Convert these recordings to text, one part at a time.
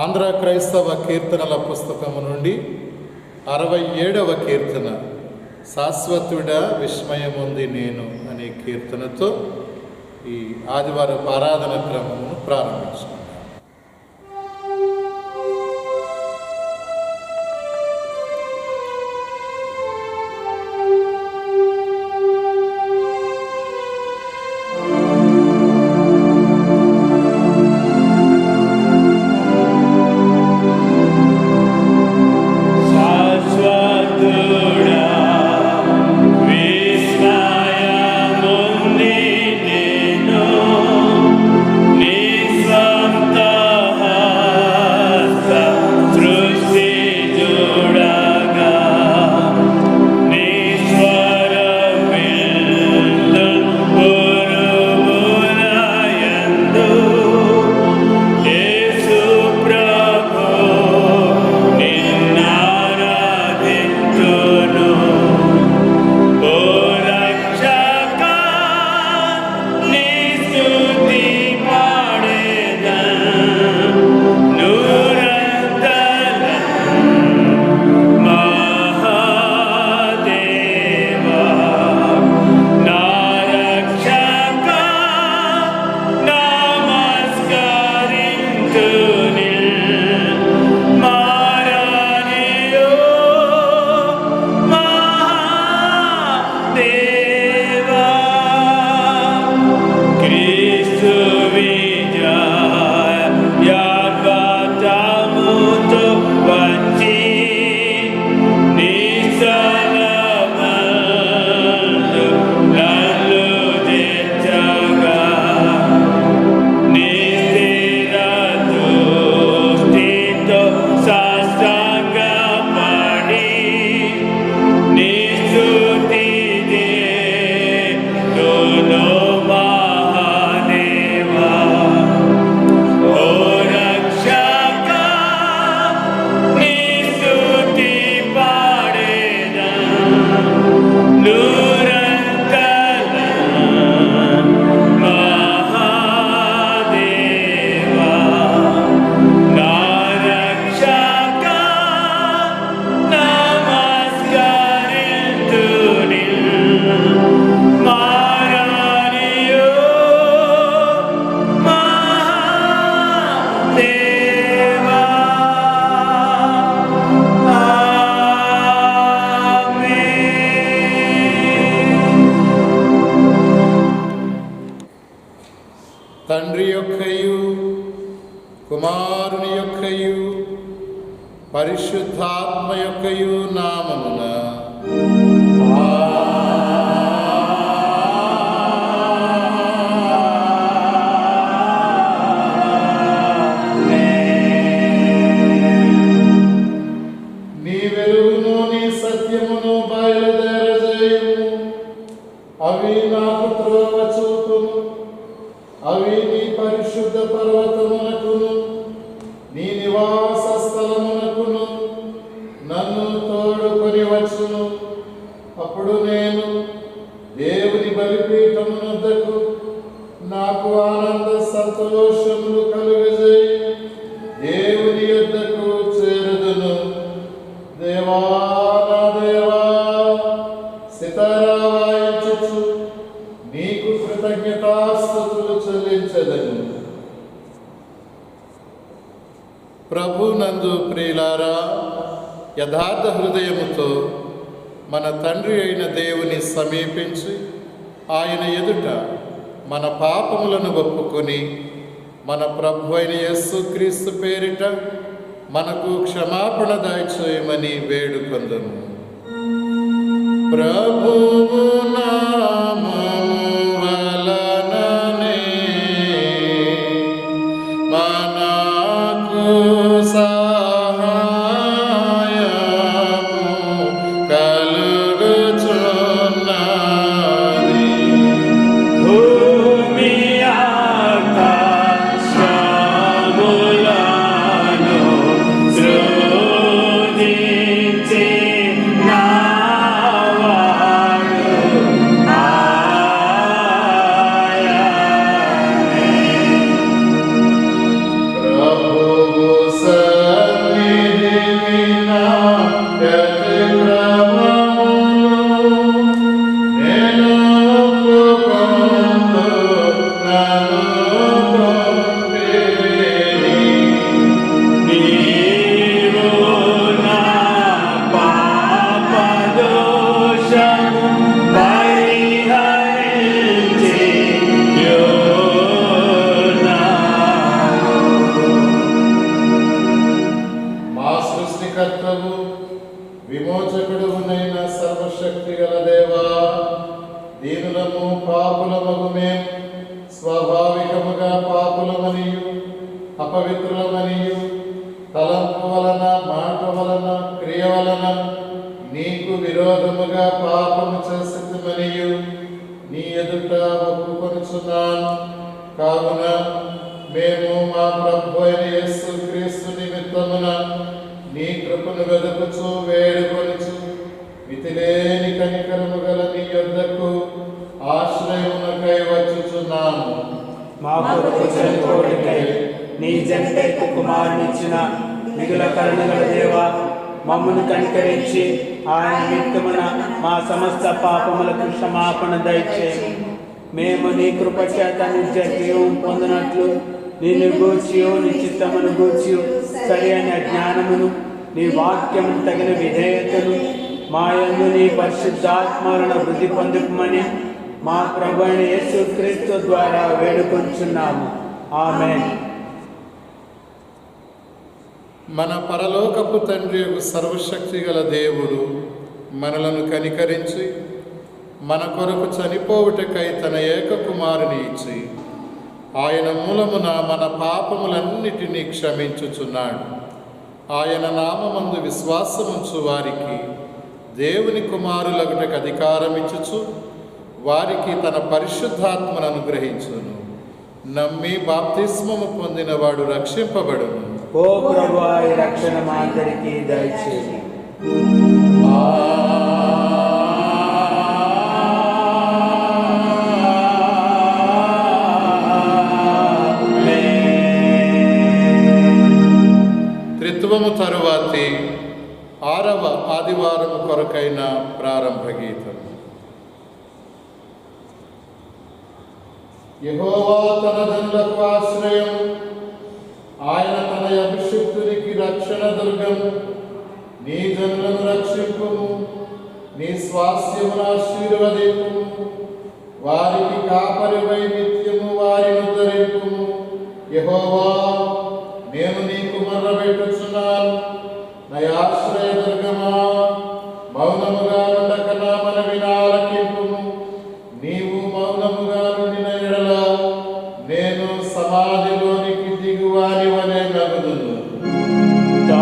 ఆంధ్ర క్రైస్తవ కీర్తనల పుస్తకము నుండి 67వ కీర్తన, శాశ్వతుడా విస్మయముంది నేను అనే కీర్తనతో ఈ ఆదివారం ఆరాధన క్రమమును ప్రారంభించాం. తండ్రి యొక్కయు కుమారుని యొక్కయు పరిశుద్ధాత్మ యొక్కయు నామమున నీ వెలుగును నీ సత్యమును బయలుదేరజేయుము. అవి నాకు త్రోవ చూపును. అవి నీ పరిశుద్ధ పర్వతమునకును నీ నివాస స్థలమునకును నన్ను తోడుకొని వచ్చును. అప్పుడు నేను దేవుని బలిపీఠమునొద్దకు నాకు ఆనంద సంతోషములు కలుగజేయి దేవుని యొద్దకు చేరుదును. దేవా నా దేవా, సితారా వాయించుచు నీకు కృతజ్ఞతాస్తుతులు చెల్లించెదను. ప్రభునందు ప్రియులారా, యథార్థ హృదయముతో మన తండ్రి అయిన దేవుని సమీపించి ఆయన ఎదుట మన పాపములను ఒప్పుకొని మన ప్రభు అయిన యేసుక్రీస్తు పేరిట మనకు క్షమాపణ దయచేయమని వేడుకొందుము. ప్రభువు నామము వలననే మనకు సహాయము కలుగుచున్నది. భూమి ఆకాశములను సృజించిన వాడు పాపులమగు మేము స్వాభావికముగా పాపులమనియు అపవిత్రులమనియు తలంపు వలన మాట వలన క్రియ వలన నీకు విరోధముగా పాపము చేసిమనియు నీ ఎదుట ఒప్పుకొనుచున్నాను. కావున మేము మా ప్రభు అయిన యేసు క్రీస్తు నిమిత్తమున నీ కృపను వెదుకుచు వేడుకొనుచు మితిలేని కనికరము గల నీ యొద్దకు ఆశ్రయమునకై వచ్చుచున్నాము. మా కొరకు చనిపోవుటకై నీ జంటైకు కుమారునిచ్చిన మిగుల కరుణగల దేవా, మమ్మను కనికరించి ఆయన నిమిత్తమున మా సమస్త పాపములకు క్షమాపణ దయచేయి. మేము నీ కృప చేత నిత్య జీవం పొందినట్లు నిన్ను గూర్చియు నీ చిత్తమును గూర్చియు సరి అయిన జ్ఞానమును నీ వాక్యమును తగిన విధేయతను మా యందు నీ పరిశుద్ధాత్మలను వృద్ధి పొందుమని మా ప్రభు అయిన యేసు క్రీస్తు ద్వారా వేడుకొంచున్నాము. ఆమేన్. మన పరలోకపు తండ్రి సర్వశక్తి గల దేవుడు మనలను కనికరించి మన కొరకు చనిపోవుటకై తన ఏక కుమారుని ఇచ్చి ఆయన మూలమున మన పాపములన్నిటినీ క్షమించుచున్నాడు. ఆయన నామమందు విశ్వాసముంచు వారికి దేవుని కుమారులగుటకు అధికారం ఇచ్చుచు వారికి తన పరిశుద్ధాత్మను అనుగ్రహించును. నమ్మి బాప్తిస్మము పొందినవాడు రక్షింపబడును. ఓ ప్రభువా, ఈ రక్షణ మా అందరికీ దయచేయి. త్రిత్వము తరువాతి 6వ ఆదివారము కొరకైన ప్రారంభ గీతం. యెహోవా తన జనులకు ఆశ్రయం, ఆయన తన అభిషిక్తునికి రక్షణ దుర్గం. నీ జనులను రక్షింపుము, నీ స్వాస్థ్యమును ఆశీర్వదింపుము. వారికి కాపరివై నిత్యము వారిని ఉద్ధరింపుము. యెహోవా, నేను నీకు మొర్రపెట్టుచున్నాను. నా ఆశ్రయ దుర్గమా, మౌనముగా ఉండక నా మనవి ఆలకింపుము. నీవు మౌనముగా నుండిన ఎడల నేను సమాధిలోనికి దిగువాని వలె నగుదును. నా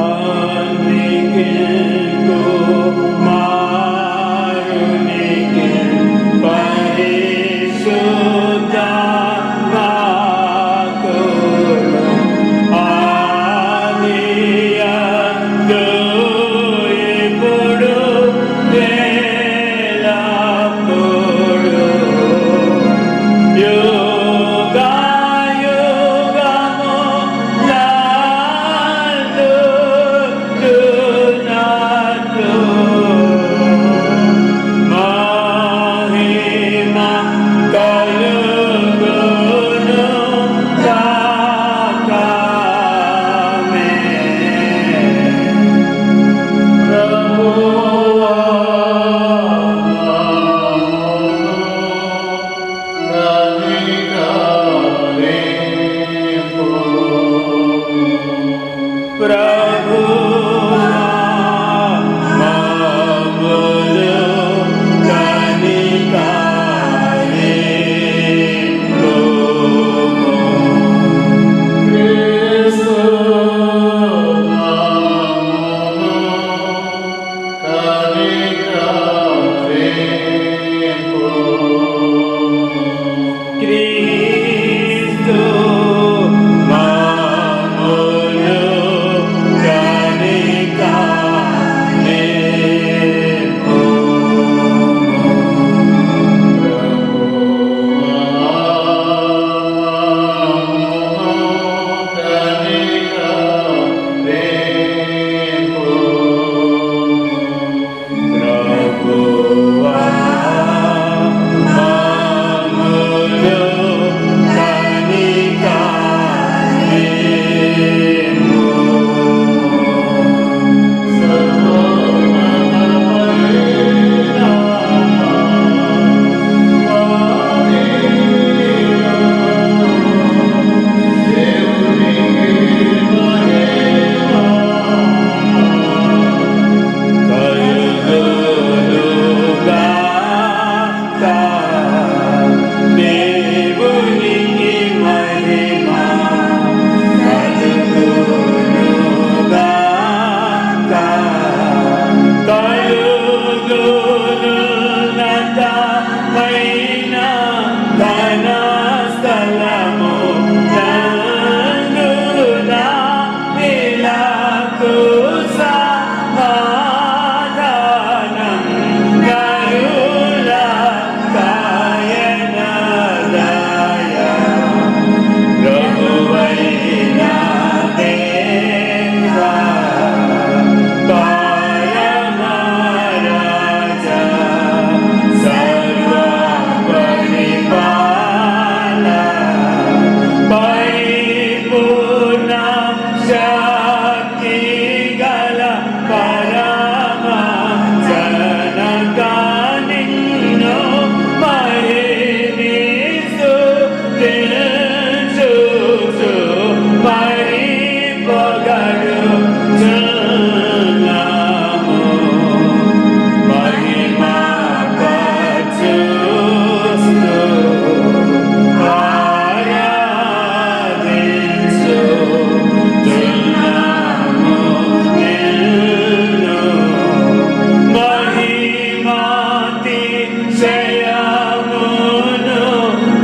జయమును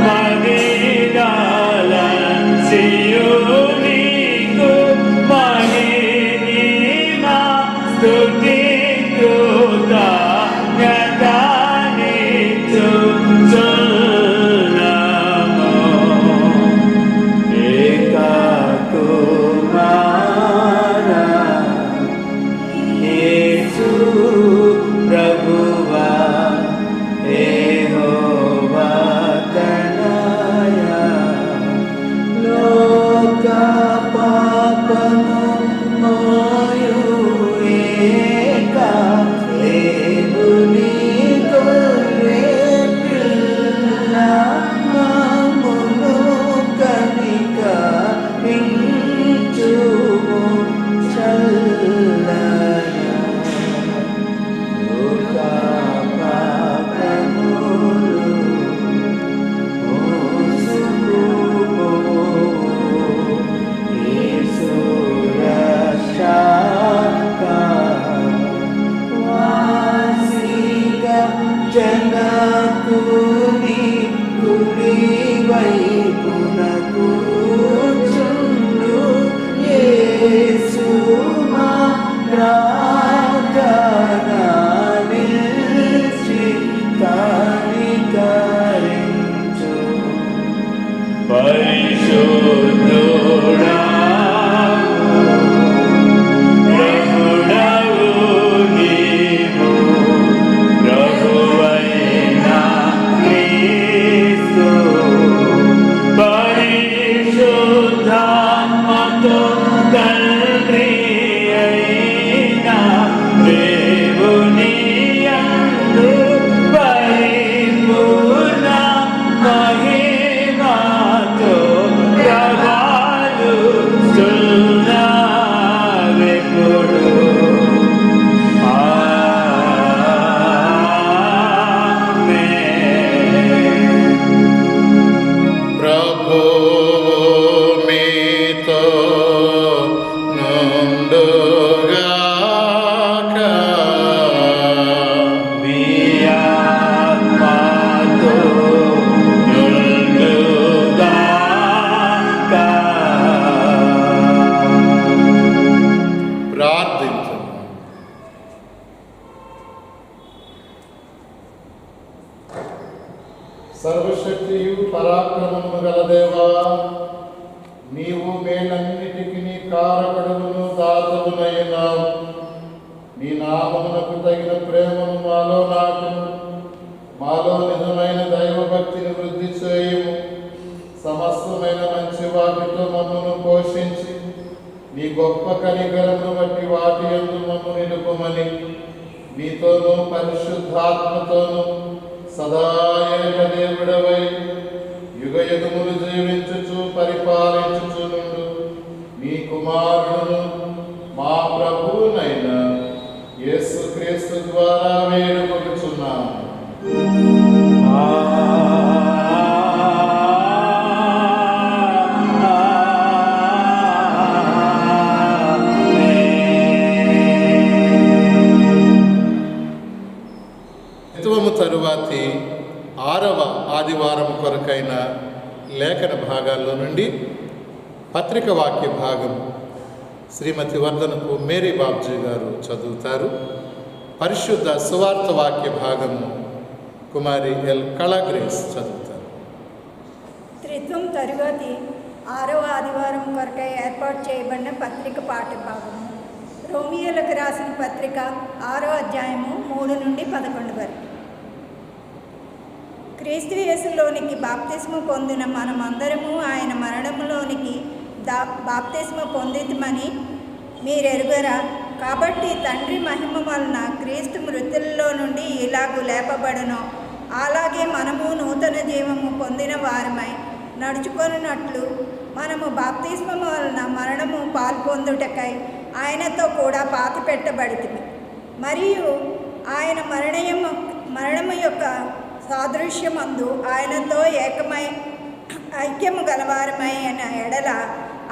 మగిరాలంచియు నీకు మహిమా స్తుతి కృతజ్ఞతానిచ్చుచున్నాము. ఏకకుమారా యేసు ప్రభువా యెహోవా తనయా లోక పాపము మోయు ఏక దేవుని గొర్రె పిల్ల మమ్మును కనికరించుము చల్లగా. లోక పాపములు మోసుకుపోవు యేసు రక్షక వాసిగా జగత్తుని కుడి వైపున కూర్చుండు యేసు మా ప్రార్థన నిలిచి కనికరించు. పరిశుద్ధుడా ప్రభుడవు నీవు, ప్రభువైన క్రీస్తు పరిశుద్ధాత్మతో తండ్రి అయిన దేవుని యందు పరిపూర్ణ మహిమతో ప్రభావిస్తున్నావెప్పుడు. ఆమేన్. ప్రభువు మీతో నుండుగాక. మీ ఆత్మతో నుండుగాక. ప్రార్థించు. సర్వశక్తియు పరాక్రమము గల దేవా, నీవు మేలన్నిటికి కారకుడును దాతవునైనావు. నీ నామమునకు తగిన ప్రేమను మాలో నాటును. మాలో నిజమైన దైవభక్తిని వృద్ధి చేయుము. సమస్తమైన మంచి వాటితో మమ్మను పోషించి నీ గొప్ప కనికరమును బట్టి వాటి యందు మమ్ము నిలుపుమని నీతోనూ పరిశుద్ధాత్మతోనూ సదా ఏకదేవుడవై యుగ యుగములు జీవించుచు పరిపాలించుచు నుండు నీ కుమారుడును మా ప్రభువునైన యేసుక్రీస్తు ద్వారా వేడుకొనుచున్నాము. ఋతువము తరువాతి 6వ ఆదివారం కొరకైన లేఖన భాగాల్లో నుండి పత్రిక వాక్య భాగం శ్రీమతి వర్ధనపు మేరీ బాబ్జీ గారు చదువుతారు. పరిశుద్ధ సువార్త వాక్య భాగము కుమారి ఎల్ కళాగ్రేస్ చదువుతారు. త్రిత్వం తరువాతి 6వ ఆదివారం కొరకై ఏర్పాటు చేయబడిన పత్రిక పాఠ భాగము. రోమియోలకు రాసిన పత్రిక 6వ అధ్యాయము 3 నుండి 11 వరకు. క్రీస్తు యేసులోనికి బాప్తిస్మ పొందిన మనమందరము ఆయన మరణములోనికి బాప్తిస్మ పొందితమని మీరెరుగరా? కాబట్టి తండ్రి మహిమ వలన క్రీస్తు మృతుల్లో నుండి ఇలాగు లేపబడునో అలాగే మనము నూతన జీవము పొందిన వారమై నడుచుకొనున్నట్లు మనము బాప్తిస్మము వలన మరణము పాల్పొందుటకై ఆయనతో కూడా పాతి పెట్టబడితిమి. మరియు ఆయన మరణము యొక్క సాదృశ్యమందు ఆయనతో ఐక్యము గలవారమైన ఎడల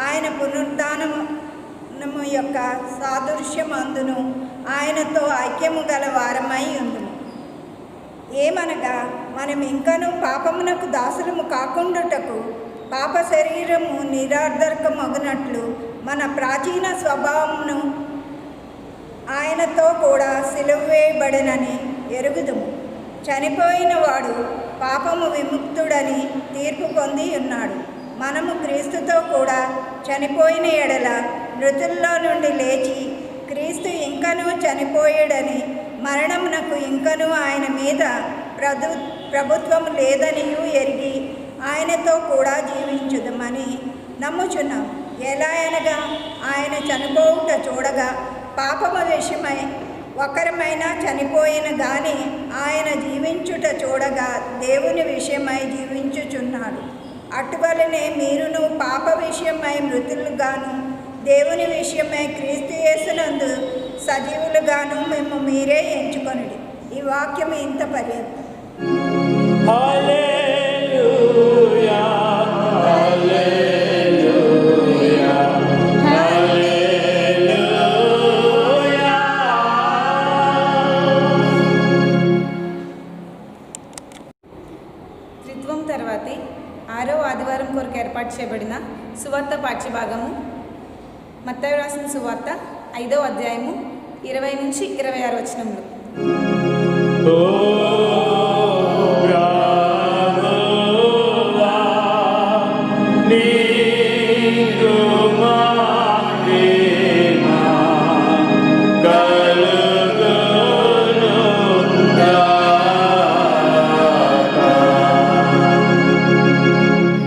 ఆయన పునరుద్ధానము యొక్క సాదృశ్యమందును ఆయనతో ఐక్యము గలవారమై ఉందుము. ఏమనగా మనం ఇంకనూ పాపమునకు దాసులము కాకుండుటకు పాప శరీరము నిరార్థకమగునట్లు మన ప్రాచీన స్వభావమును ఆయనతో కూడా సిలువ వేయబడినని ఎరుగుదుము. చనిపోయిన వాడు పాపము విముక్తుడని తీర్పు పొంది ఉన్నాడు. మనము క్రీస్తుతో కూడా చనిపోయిన ఎడల మృతుల్లో నుండి లేచి క్రీస్తు ఇంకనూ చనిపోయాడని మరణమునకు ఇంకనూ ఆయన మీద ప్రభుత్వం లేదనియూ ఎరిగి ఆయనతో కూడా జీవించుదమని నమ్ముచున్నాం. ఎలా అనగా ఆయన చనిపోవుట చూడగా పాపము విషయమై ఒకరమైనా చనిపోయిన గాని ఆయన జీవించుట చూడగా దేవుని విషయమై జీవించుచున్నాడు. అటువలనే మీరును పాప విషయమై మృతులుగాను దేవుని విషయమై క్రీస్తు యేసునందు సజీవులుగాను మేము మీరే ఎంచుకొనుడి. ఈ వాక్యం ఇంత పర్యంతం. హల్లెలూయా హల్లెలూయా హల్లెలూయా. త్రిత్వం తర్వాతి 6వ ఆదివారం కొరకు ఏర్పాటు చేయబడిన సువార్త పాఠ్యభాగము మత్తయి రాసిన సువార్త 5వ అధ్యాయము 20 నుంచి 26 వచనములు.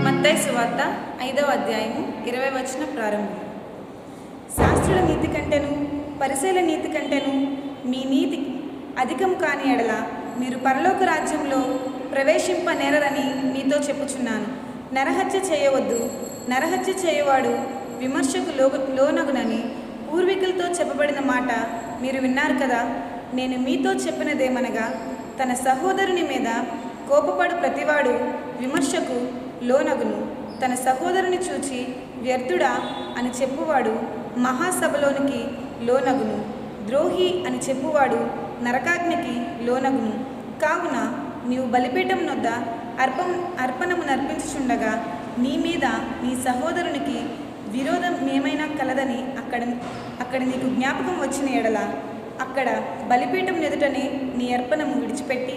మత్తయి సువార్త 5వ అధ్యాయము 20 వచన ప్రారంభం. శాస్త్రుల నీతి కంటేను పరిసయ్యుల నీతి కంటేను మీ నీతి అధికం కాని ఎడల మీరు పరలోక రాజ్యంలో ప్రవేశింపనేరని మీతో చెప్పుచున్నాను. నరహత్య చేయవద్దు, నరహత్య చేయవాడు విమర్శకు లోనగునని పూర్వీకులతో చెప్పబడిన మాట మీరు విన్నారు కదా. నేను మీతో చెప్పినదేమనగా, తన సహోదరుని మీద కోపపడు ప్రతివాడు విమర్శకు లోనగును. తన సహోదరుని చూచి వ్యర్థుడా అని చెప్పువాడు మహాసభలోనికి లోనగును. ద్రోహి అని చెప్పువాడు నరకాగ్నికి లోనగును. కావున నీవు బలిపీఠం నొద్ద అర్పణము నర్పించుచుండగా నీ మీద నీ సహోదరునికి విరోధం ఏమైనా కలదని అక్కడ నీకు జ్ఞాపకం వచ్చిన ఎడల అక్కడ బలిపీఠం ఎదుటనే నీ అర్పణము విడిచిపెట్టి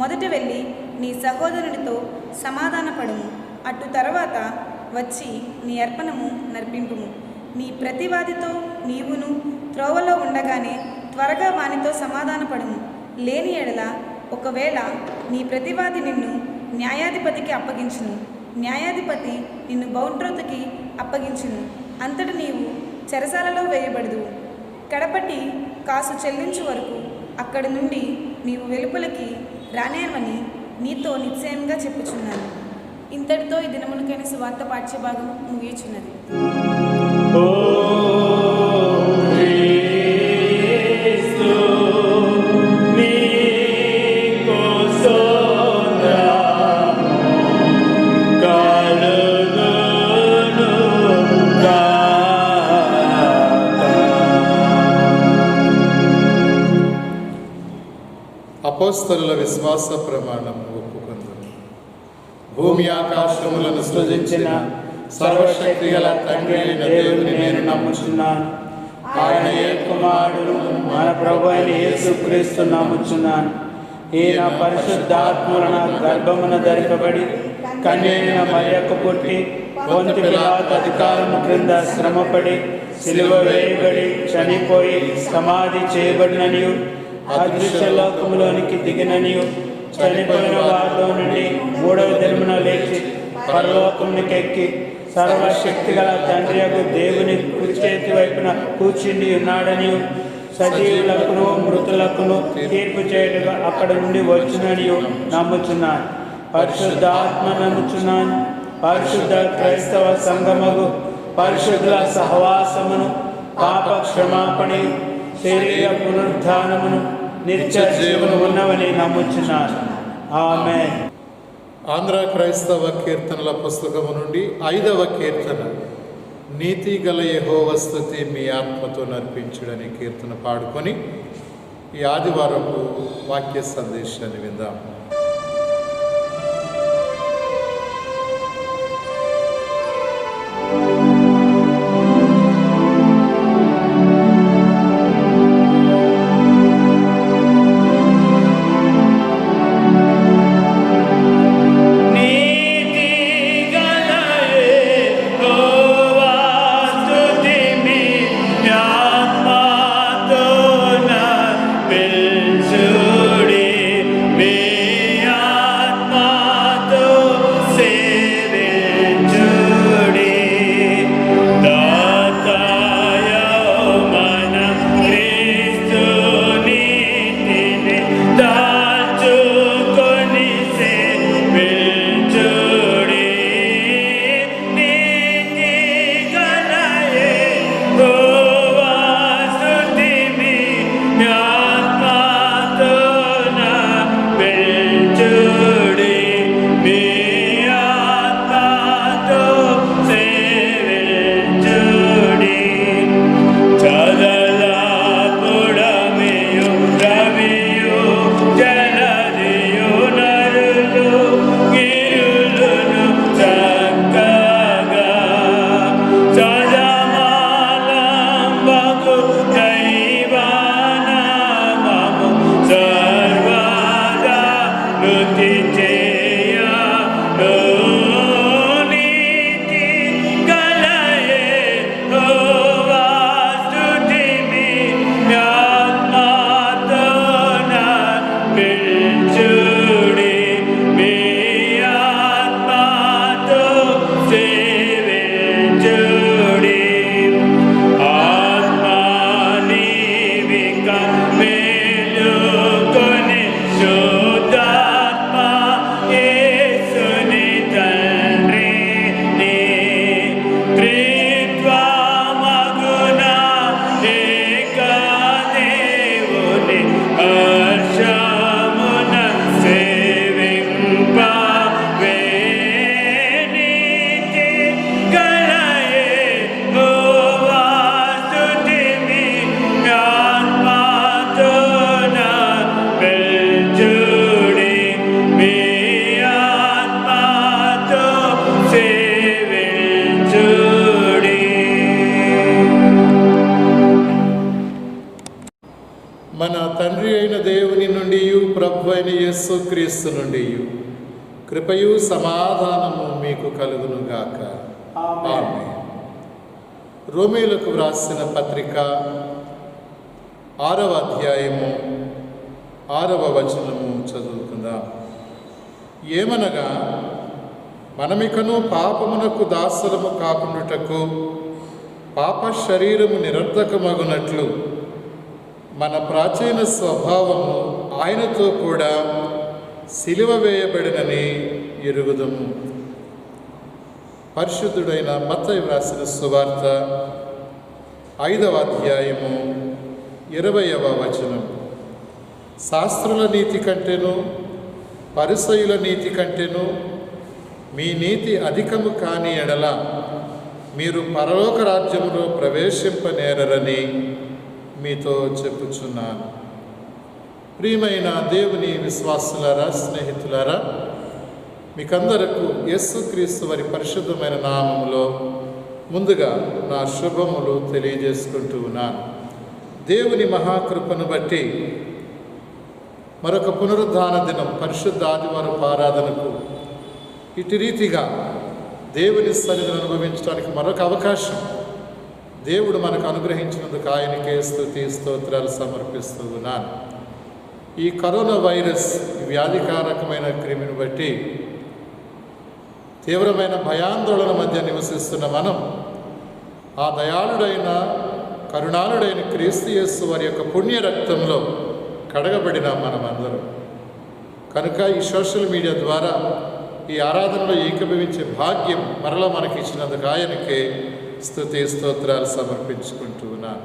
మొదట వెళ్ళి నీ సహోదరునితో సమాధానపడుము. అటు తర్వాత వచ్చి నీ అర్పణము నర్పింపుము. నీ ప్రతివాదితో నీవును త్రోవలో ఉండగానే త్వరగా వానితో సమాధానపడుము. లేని ఎడల ఒకవేళ నీ ప్రతివాది నిన్ను న్యాయాధిపతికి అప్పగించును, న్యాయాధిపతి నిన్ను బౌండ్రోతుకి అప్పగించును. అంతట నీవు చెరసాలలో వేయబడదువు. కడపటి కాసు చెల్లించు వరకు అక్కడి నుండి నీవు వెలుపలికి రానేమని నీతో నిశ్చయంగా చెప్పుచున్నాను. ఇంతటితో ఈ దినములకైన సువార్త పాఠ్యభాగం ముగియుచున్నది. అపోస్తలుల విశ్వాస ప్రమాణం ఒప్పుకుంది. భూమి ఆకాశములను సృజించిన సర్వశక్తి గల తండ్రి అయిన దేవుని నేను నమ్ముచున్నాను. ఆయన ఏ కుమారుడు మన ప్రభు అయిన యేసుక్రీస్తు నమ్ముచున్నాను. ఈయన పరిశుద్ధాత్మల గర్భమున ధరింపబడి కన్యైన మరియకు పుట్టి పొంతి పిలాతు అధికారము క్రింద శ్రమపడి సిలువ వేయబడి చనిపోయి సమాధి చేయబడిననియు అదృశ్య లోకములోనికి దిగిననియు చనిపోయిన వారిలో నుండి 3వ దినమున లేచి పరలోకమునికి ఎక్కి సర్వశక్తి గల తండ్రి యొక్క దేవుని కుడి చేతి వైపున కూర్చుండి ఉన్నాడనియు సజీవులకును మృతులకును తీర్పు చేయటగా అక్కడ నుండి వచ్చిననియు నమ్ముచున్నాను. పరిశుద్ధాత్మ నమ్ముచున్నాను. పరిశుద్ధ క్రైస్తవ సంగమగు పరిశుద్ధుల సహవాసమును, పాప క్షమాపణి, శరీర పునరుద్ధానమును, నిత్య జీవము ఉన్నవని నమ్ముచున్నాను. ఆమేన్. ఆంధ్ర క్రైస్తవ కీర్తనల పుస్తకము నుండి 5వ కీర్తన. నీతి గల యెహోవా స్తుతి మీ ఆత్మతో నర్పించుడని కీర్తన పాడుకొని ఈ ఆదివారపు వాక్య సందేశాన్ని విందాం. మన తండ్రి అయిన దేవుని నుండి ప్రభు అయిన యేసుక్రీస్తు నుండి కృపయు సమాధానము మీకు కలుగునుగాక. ఆమేన్. రోమీయులకు వ్రాసిన పత్రిక 6వ అధ్యాయము 6వ వచనము చదువుకుందాం. ఏమనగా మనమికను పాపమునకు దాసులము కాకుండుటకు పాప శరీరము నిరర్ధకమగునట్లు మన ప్రాచీన స్వభావము ఆయనతో కూడా సిలువ వేయబడినని ఎరుగుదము. పరిశుద్ధుడైన మత్తయి వ్రాసిన సువార్త 5వ అధ్యాయము 20వ వచనం. శాస్త్రుల నీతి కంటేను పరిసయ్యుల నీతి కంటేను మీ నీతి అధికము కాని ఎడల మీరు పరలోక రాజ్యములో ప్రవేశింపనేరని మీతో చెప్పుచున్నాను. ప్రియమైన దేవుని విశ్వాసులారా, స్నేహితులారా, మీకందరకు యేసుక్రీస్తు వారి పరిశుద్ధమైన నామములో ముందుగా నా శుభములు తెలియజేసుకుంటూ ఉన్నాను. దేవుని మహాకృపను బట్టి మరొక పునరుద్ధాన దినం పరిశుద్ధ ఆదివారపు ఆరాధనకు ఇటు రీతిగా దేవుని సన్నిధిని అనుభవించడానికి మరొక అవకాశం దేవుడు మనకు అనుగ్రహించినందుకు ఆయనకే స్తుతి స్తోత్రాలు సమర్పిస్తూ ఉన్నాను. ఈ కరోనా వైరస్ వ్యాధికారకమైన క్రిమిని బట్టి తీవ్రమైన భయాందోళన మధ్య నివసిస్తున్న మనం ఆ దయాళుడైన కరుణాళుడైన క్రీస్తు యేసు వారి యొక్క పుణ్య రక్తంలో కడగబడిన మనమందరం కనుక ఈ సోషల్ మీడియా ద్వారా ఈ ఆరాధనలో ఏకీభవించే భాగ్యం మరలా మనకి ఇచ్చినందుకు ఆయనకే స్తుతి స్తోత్రాలు సమర్పించుకుంటూ ఉన్నాను.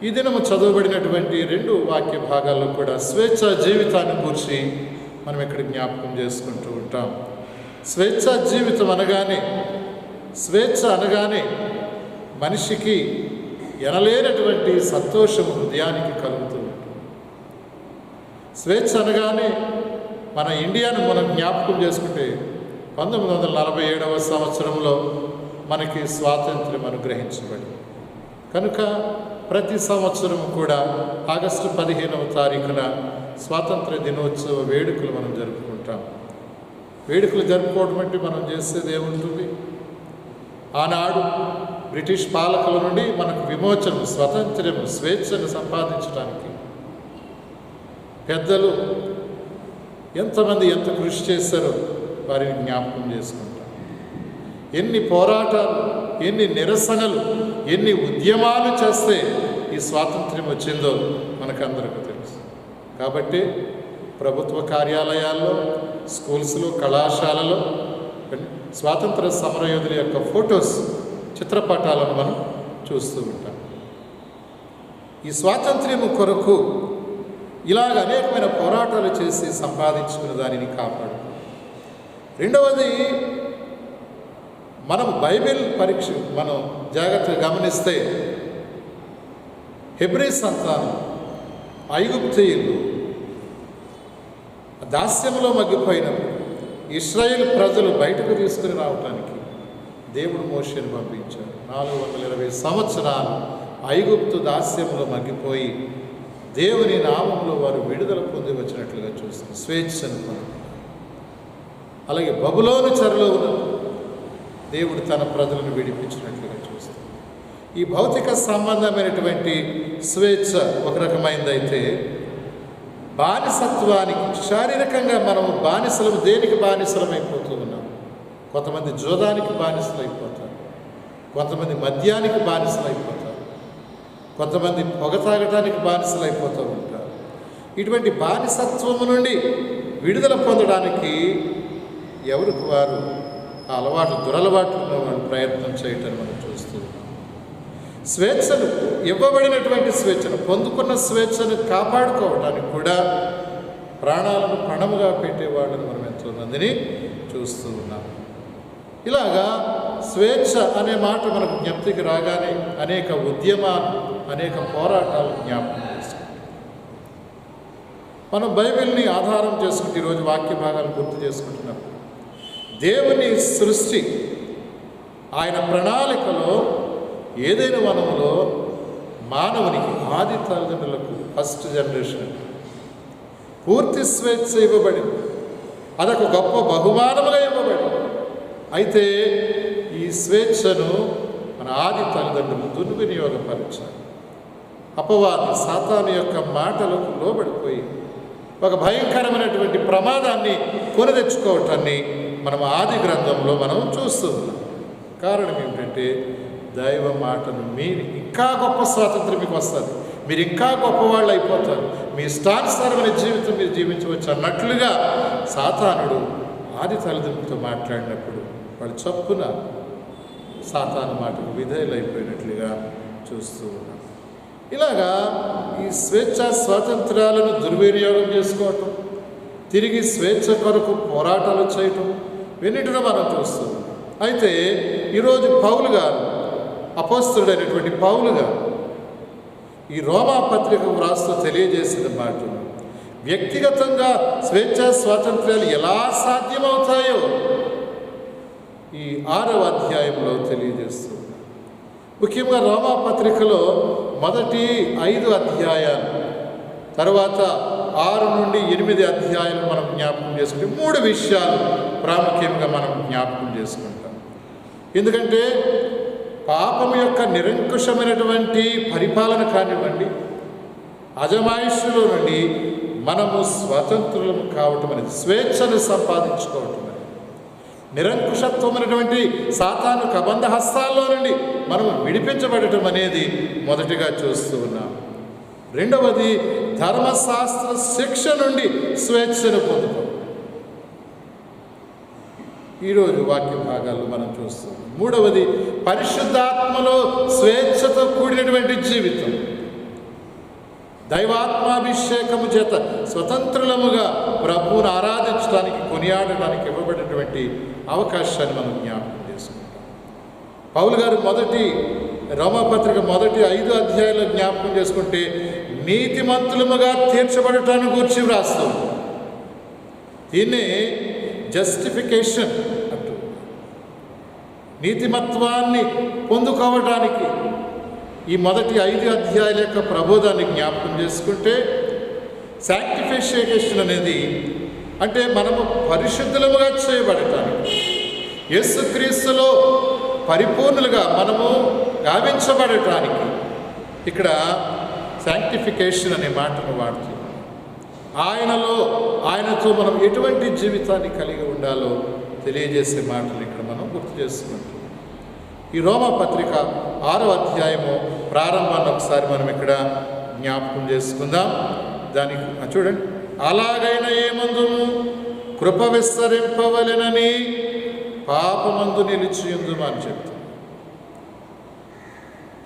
ఈ దినము చదవబడినటువంటి 2 వాక్య భాగాల్లో కూడా స్వేచ్ఛా జీవితాన్ని గురించి మనం ఇక్కడ జ్ఞాపకం చేసుకుంటూ ఉంటాం. స్వేచ్ఛా జీవితం అనగానే, స్వేచ్ఛ అనగానే మనిషికి ఎనలేనటువంటి సంతోషము హృదయానికి కలుగుతూ ఉంటుంది. స్వేచ్ఛ అనగానే మన ఇండియాను మనం జ్ఞాపకం చేసుకుంటే 1947వ సంవత్సరంలో మనకి స్వాతంత్ర్యం అనుగ్రహించబడింది. కనుక ప్రతి సంవత్సరం కూడా ఆగస్టు 15వ తారీఖున స్వాతంత్ర దినోత్సవ వేడుకలు మనం జరుపుకుంటాం. వేడుకలు జరుపుకోవడం అంటే మనం చేసేది ఏముంటుంది? ఆనాడు బ్రిటిష్ పాలకుల నుండి మనకు విమోచనం, స్వతంత్రం, స్వేచ్ఛను సంపాదించడానికి పెద్దలు ఎంతమంది ఎంత కృషి చేశారో వారిని జ్ఞాపకం చేసుకుంటాం. ఎన్ని పోరాటాలు, ఎన్ని నిరసనలు, ఎన్ని ఉద్యమాలు చేస్తే ఈ స్వాతంత్ర్యం వచ్చిందో మనకందరికీ తెలుసు. కాబట్టి ప్రభుత్వ కార్యాలయాల్లో, స్కూల్స్లో, కళాశాలలో స్వాతంత్ర సమరయోధుల యొక్క ఫొటోస్, చిత్రపటాలను మనం చూస్తూ ఉంటాం. ఈ స్వాతంత్ర్యము కొరకు ఇలాగ అనేకమైన పోరాటాలు చేసి సంపాదించుకున్న దానిని కాపాడు. రెండవది, మనం బైబిల్ పరీక్ష మనం జాగ్రత్తగా గమనిస్తే హెబ్రీ సంతానం ఐగుప్తీయులు దాస్యంలో మగ్గిపోయినప్పుడు ఇశ్రాయేలు ప్రజలు బయటకు తీసుకుని రావటానికి దేవుడు మోషేను పంపించాడు. 420 సంవత్సరాలు ఐగుప్తు దాస్యంలో మగ్గిపోయి దేవుని నామంలో వారు విడుదల పొంది వచ్చినట్లుగా చూస్తారు, స్వేచ్ఛను పొంది. అలాగే బబులోను చెరలో ఉన్న దేవుడు తన ప్రజలను విడిపించినట్లుగా చూస్తారు. ఈ భౌతిక సంబంధమైనటువంటి స్వేచ్ఛ ఒక రకమైనదైతే, బానిసత్వానికి శారీరకంగా మనం బానిసలం, దేనికి బానిసలమైపోతూ ఉన్నాం. కొంతమంది జోదానికి బానిసలైపోతారు, కొంతమంది మద్యానికి బానిసలైపోతారు, కొంతమంది పొగ తాగటానికి బానిసలైపోతూ ఉంటారు. ఇటువంటి బానిసత్వము నుండి విడుదల పొందడానికి ఎవరికి వారు ఆ అలవాట్లు, దురలవాట్లు ప్రయత్నం చేయటం మనం చూస్తూ ఉన్నాం. స్వేచ్ఛను, ఇవ్వబడినటువంటి స్వేచ్ఛను, పొందుకున్న స్వేచ్ఛను కాపాడుకోవడానికి కూడా ప్రాణాలను పణముగా పెట్టేవాళ్ళని మనం ఎంతోమందిని చూస్తూ ఉన్నాం. ఇలాగా స్వేచ్ఛ అనే మాట మనకు జ్ఞప్తికి రాగానే అనేక ఉద్యమాలు, అనేక పోరాటాలు జ్ఞాపకం చేసుకుంటాం. మనం బైబిల్ని ఆధారం చేసుకుంటే ఈరోజు వాక్య భాగాలు గుర్తు చేసుకుంటున్నప్పుడు దేవుని సృష్టి, ఆయన ప్రణాళికలో ఏదైనా వనంలో మానవునికి, ఆది తల్లిదండ్రులకు, ఫస్ట్ జనరేషన్ పూర్తి స్వేచ్ఛ ఇవ్వబడింది. అదొక గొప్ప బహుమానముగా ఇవ్వబడింది. అయితే ఈ స్వేచ్ఛను మన ఆది తల్లిదండ్రులు దుర్వినియోగపరిచారు. అపవాది సాతాను యొక్క మాటలకు లోబడిపోయి ఒక భయంకరమైనటువంటి ప్రమాదాన్ని కొని తెచ్చుకోవటాన్ని మనం ఆది గ్రంథంలో మనం చూస్తూ ఉన్నాం. కారణం ఏమిటంటే, దైవ మాటను మీరు ఇంకా గొప్ప స్వాతంత్రం మీకు వస్తుంది, మీరు ఇంకా గొప్పవాళ్ళు అయిపోతారు, మీ ఇష్టానుసారమైన జీవితం మీరు జీవించవచ్చు అన్నట్లుగా సాతానుడు ఆది తల్లిదండ్రులతో మాట్లాడినప్పుడు వాళ్ళు చప్పున సాతాను మాటకు విధేయులైపోయినట్లుగా చూస్తూ ఉన్నాం. ఇలాగా ఈ స్వేచ్ఛ స్వాతంత్రాలను దుర్వినియోగం చేసుకోవటం, తిరిగి స్వేచ్ఛ కొరకు పోరాటాలు చేయటం, వెన్నిటిలో మనం చూస్తూ ఉన్నాం. అయితే ఈరోజు పౌలు గారు, అపోస్తలుడైనటువంటి పౌలు గారు ఈ రోమా పత్రిక వ్రాస్తూ తెలియజేసిన మాట, వ్యక్తిగతంగా స్వేచ్ఛ స్వాతంత్ర్యాలు ఎలా సాధ్యమవుతాయో ఈ 6వ అధ్యాయంలో తెలియజేస్తుంది. ముఖ్యంగా రోమా పత్రికలో మొదటి 5 అధ్యాయాలు, తర్వాత 6 నుండి 8 అధ్యాయాలు మనం జ్ఞాపకం చేసుకుంటే 3 విషయాలు ప్రాముఖ్యంగా మనం జ్ఞాపకం చేసుకుంటాం. ఎందుకంటే పాపం యొక్క నిరంకుశమైనటువంటి పరిపాలన కానివ్వండి, అజమాయిషులో నుండి మనము స్వతంత్రులము కావటం అనేది, స్వేచ్ఛను సంపాదించుకోవటం అనేది, నిరంకుశత్వమైనటువంటి సాతాను కబంధ హస్తాల్లో నుండి మనము విడిపించబడటం అనేది మొదటిగా చూస్తూ ఉన్నాం. రెండవది, ధర్మశాస్త్ర శిక్ష నుండి స్వేచ్ఛను పొందుతాం. ఈరోజు వాక్య భాగాల్లో మనం చూస్తాం. మూడవది, పరిశుద్ధాత్మలో స్వేచ్ఛతో కూడినటువంటి జీవితం, దైవాత్మాభిషేకము చేత స్వతంత్రులముగా ప్రభువును ఆరాధించడానికి, కొనియాడడానికి ఇవ్వబడినటువంటి అవకాశాన్ని మనం జ్ఞాపకం చేసుకుంటాం. పౌలు గారు మొదటి రోమాపత్రిక మొదటి 5 అధ్యాయాల్లో జ్ఞాపకం చేసుకుంటే, నీతిమంతులముగా తీర్చబడటాన్ని గూర్చి వ్రాస్తుంది. దీన్ని జస్టిఫికేషన్ అంటూ, నీతిమత్వాన్ని పొందుకోవడానికి ఈ మొదటి 5 అధ్యాయాల యొక్క ప్రబోధాన్ని జ్ఞాపకం చేసుకుంటే, శాంక్టిఫికేషన్ అనేది అంటే మనము పరిశుద్ధులముగా చేయబడటానికి, యేసుక్రీస్తులో పరిపూర్ణులుగా మనము గావించబడటానికి ఇక్కడ శాంక్టిఫికేషన్ అనే మాటను వాడుతుంది. ఆయనతో మనం ఎటువంటి జీవితాన్ని కలిగి ఉండాలో తెలియజేసే మాటలు ఇక్కడ మనం గుర్తు చేసుకుంటాం. ఈ రోమా పత్రిక 6వ అధ్యాయము ప్రారంభాన్ని ఒకసారి మనం ఇక్కడ జ్ఞాపకం చేసుకుందాం. దానికి చూడండి, అలాగైనా ఏమందుము కృప విస్తరింపవలెనని పాపమందు నిలిచియుందుము అని చెప్తాం.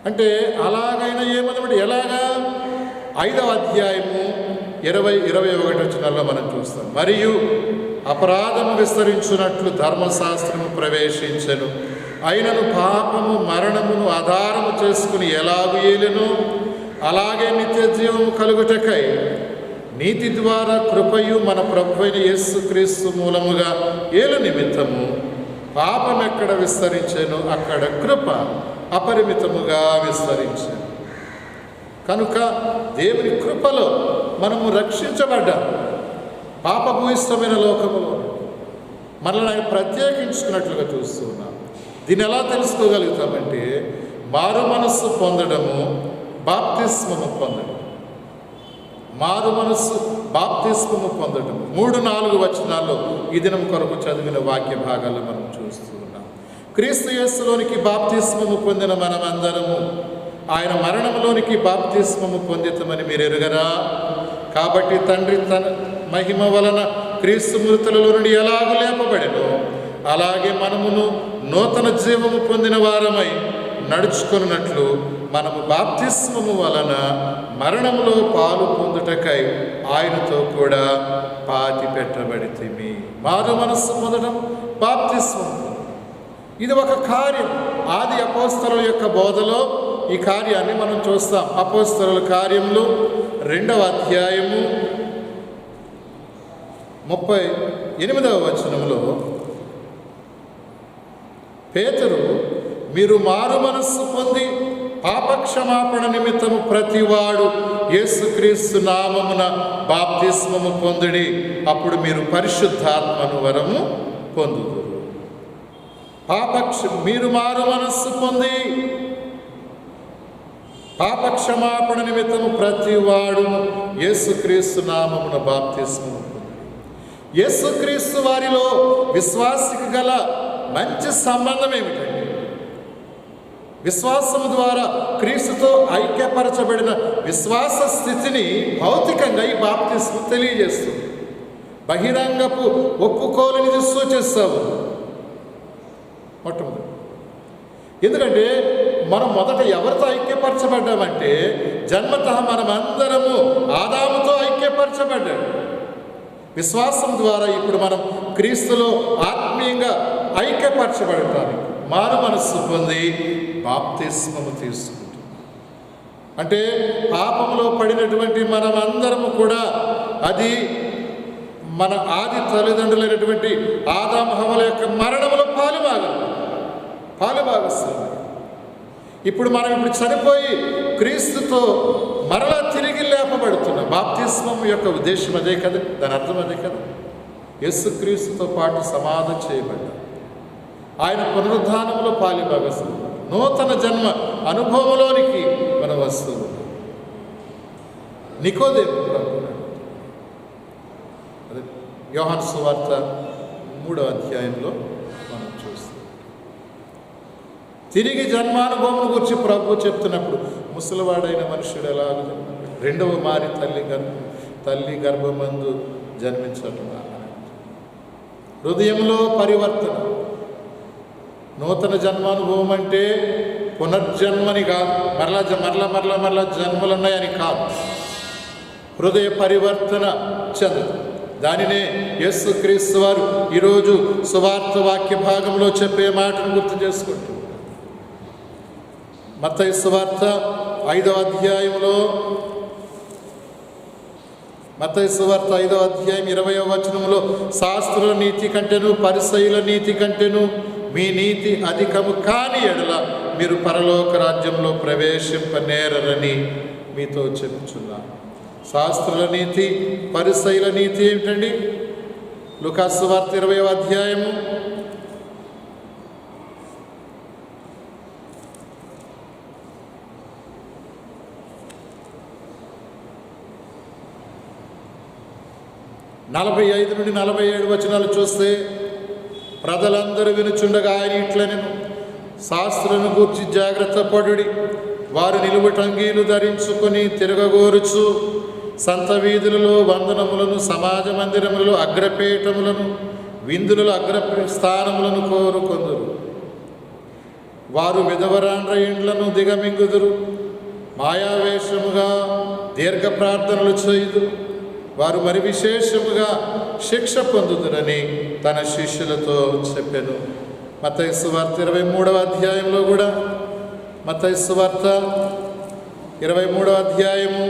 అంటే అలాగైనా ఏమందుమంటే ఎలాగా? 5వ అధ్యాయము 20-21 వచనాల్లో మనం చూస్తాం. మరియు అపరాధము విస్తరించున్నట్లు ధర్మశాస్త్రము ప్రవేశించెను, అయినను పాపము మరణమును ఆధారము చేసుకుని ఎలాగు ఏలెను, అలాగే నిత్య జీవము కలుగుటకై నీతి ద్వారా కృపయు మన ప్రభువైన యేసుక్రీస్తు మూలముగా ఏలు నిమిత్తము పాపం ఎక్కడ విస్తరించెను అక్కడ కృప అపరిమితముగా విస్తరించెను. కనుక దేవుని కృపలో మనము రక్షించబడ్డాం. పాపభూయిష్టమైన లోకములో మనల్ని ఆయన ప్రత్యేకించుకున్నట్లుగా చూస్తూ ఉన్నాం. దీన్ని ఎలా తెలుసుకోగలుగుతామంటే, మారు మనస్సు పొందడము, బాప్తిస్మము పొందడం. మారు మనస్సు, బాప్తిస్మము పొందడం 3-4 వచనాల్లో ఈ దినం కొరకు చదివిన వాక్య భాగాల్లో మనం చూస్తూ ఉన్నాం. క్రీస్తు యేసులోనికి బాప్తిస్మము పొందిన మనమందరము ఆయన మరణంలోనికి బాప్తిస్మము పొందితమని మీరు ఎరుగరా? కాబట్టి తండ్రి తన మహిమ వలన క్రీస్తు మృతులలో నుండి ఎలాగూ లేపబడెనో అలాగే మనమును నూతన జీవము పొందిన వారమై నడుచుకున్నట్లు మనము బాప్తిస్మము వలన మరణములో పాలు పొందుటకై ఆయనతో కూడా పాతి పెట్టబడితిమి. మారు మనస్సు పొందడం, బాప్తిస్మం పొందడం, ఇది ఒక కార్యం. ఆది అపోస్తలుల యొక్క బోధలో ఈ కార్యాన్ని మనం చూస్తాం. అపోస్తలుల కార్యములు 2వ అధ్యాయము 38వ వచనంలో పేతురు, మీరు మారు మనస్సు పొంది పాపక్షమాపణ నిమిత్తము ప్రతివాడు యేసుక్రీస్తు నామమున బాప్తిస్మము పొందుడి, అప్పుడు మీరు పరిశుద్ధాత్మను వరము పొందుదురు. మీరు మారు మనస్సు పొంది పాపక్షమాపణ నిమిత్తము ప్రతివాడు యేసుక్రీస్తు నామమున బాప్తిస్మము పొందుడి. యేసుక్రీస్తు వారిలో విశ్వాసికి గల మంచి సంబంధం ఏమిటండి? విశ్వాసము ద్వారా క్రీస్తుతో ఐక్యపరచబడిన విశ్వాస స్థితిని భౌతికంగా ఈ బాప్తిస్మం తెలియజేస్తుంది. బహిరంగపు ఒప్పుకోలేనిది సూచిస్తాము మొట్టమొదటి. ఎందుకంటే మనం మొదట ఎవరితో ఐక్యపరచబడ్డామంటే, జన్మతః మనమందరము ఆదాముతో ఐక్యపరచబడ్డాడు. విశ్వాసం ద్వారా ఇప్పుడు మనం క్రీస్తులో ఆత్మీయంగా ఐక్యపరచబడటానికి మారు మనస్సు పొంది బాప్తిస్మము తీసుకుంటాం. అంటే పాపంలో పడినటువంటి మనమందరము కూడా అది మన ఆది తల్లిదండ్రులైనటువంటి ఆదాము హవ్వల యొక్క మరణంలో పాలుభాగస్తులు. ఇప్పుడు మనం చనిపోయి క్రీస్తుతో మరలా తిరిగి లేపబడుతున్నాం. బాప్తిస్మం యొక్క ఉద్దేశం అదే కదా, దాని అర్థం అదే కదా. యేసుక్రీస్తుతో పాటు సమాధి చేయబడ్డాం. ఆయన పునరుద్ధానంలో పాలుభాగస్తులు. నూతన జన్మ అనుభవంలోనికి మనం వస్తూ ఉన్నాం. నికోదేము అదే యోహాను సువార్త 3వ అధ్యాయంలో మనం చూస్తాం. తిరిగి జన్మానుభవం గురించి ప్రభు చెప్తున్నప్పుడు, ముసలివాడైన మనుషుడు ఎలాగ రెండవ మారి తల్లి గర్భమందు జన్మించటం, హృదయంలో పరివర్తన. నూతన జన్మానుభవం అంటే పునర్జన్మని కాదు, మరలా జన్మలున్నాయని కాదు. హృదయ పరివర్తన చెందదు. దానినే యేసుక్రీస్తు వారు ఈరోజు సువార్త వాక్య భాగంలో చెప్పే మాటను గుర్తు చేసుకుంటూ, మత్తయి సువార్త 5వ అధ్యాయంలో మత్తయి సువార్త 5వ అధ్యాయం 20వ వచనంలో శాస్త్రుల నీతి కంటేను పరిసయ్యుల నీతి కంటేను మీ నీతి అధికము కాని ఎడల మీరు పరలోక రాజ్యంలో ప్రవేశింపనేరని మీతో చెప్పుచున్నాను. శాస్త్రుల నీతి పరిసయ్యుల నీతి ఏమిటండి? లూకాసు సువార్త 20వ అధ్యాయము 45 నుండి 47 వచనాలు చూస్తే, ప్రజలందరూ వినుచుండగా ఆయన ఇట్లనెను, శాస్త్రులను గూర్చి జాగ్రత్త పడుడి. వారు నిలువుటంగీలు ధరించుకొని తిరగగోరుచు సంత వీధులలో వందనములను, సమాజ మందిరములలో అగ్రపీఠములను, విందులలో స్థానములను కోరుకొందురు. వారు విధవరాండ్ర ఇండ్లను దిగమింగుదురు, మాయావేషముగా దీర్ఘ ప్రార్థనలు చేయుదురు. వారు మరి విశేషముగా శిక్ష పొందుదురని తన శిష్యులతో చెప్పెను. మత్తయి సువార్త 23వ అధ్యాయంలో కూడా, మత్తయి సువార్త 23వ అధ్యాయము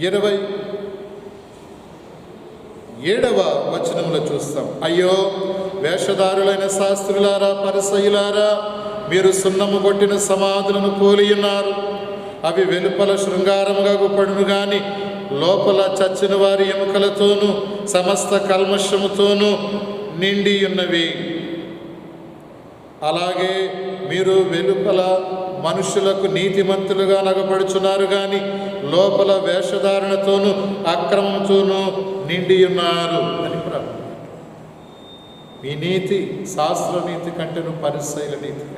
27వ వచనంలో చూస్తాం. అయ్యో వేషధారులైన శాస్త్రులారా, పరిసయ్యులారా, మీరు సున్నము కొట్టిన సమాధులను పోలియున్నారు. అవి వెలుపల శృంగారముగా గుపడును గాని లోపల చచ్చిన వారి ఎముకలతోనూ సమస్త కల్మషముతోనూ నిండి ఉన్నవి. అలాగే మీరు వెలుపల మనుషులకు నీతిమంతులుగా నగపడుచున్నారు కానీ లోపల వేషధారణతోనూ అక్రమంతోనూ నిండి ఉన్నారు అని ప్రభు. మీ నీతి శాస్త్ర నీతి కంటేను పరిసయ్యుల నీతి కంటే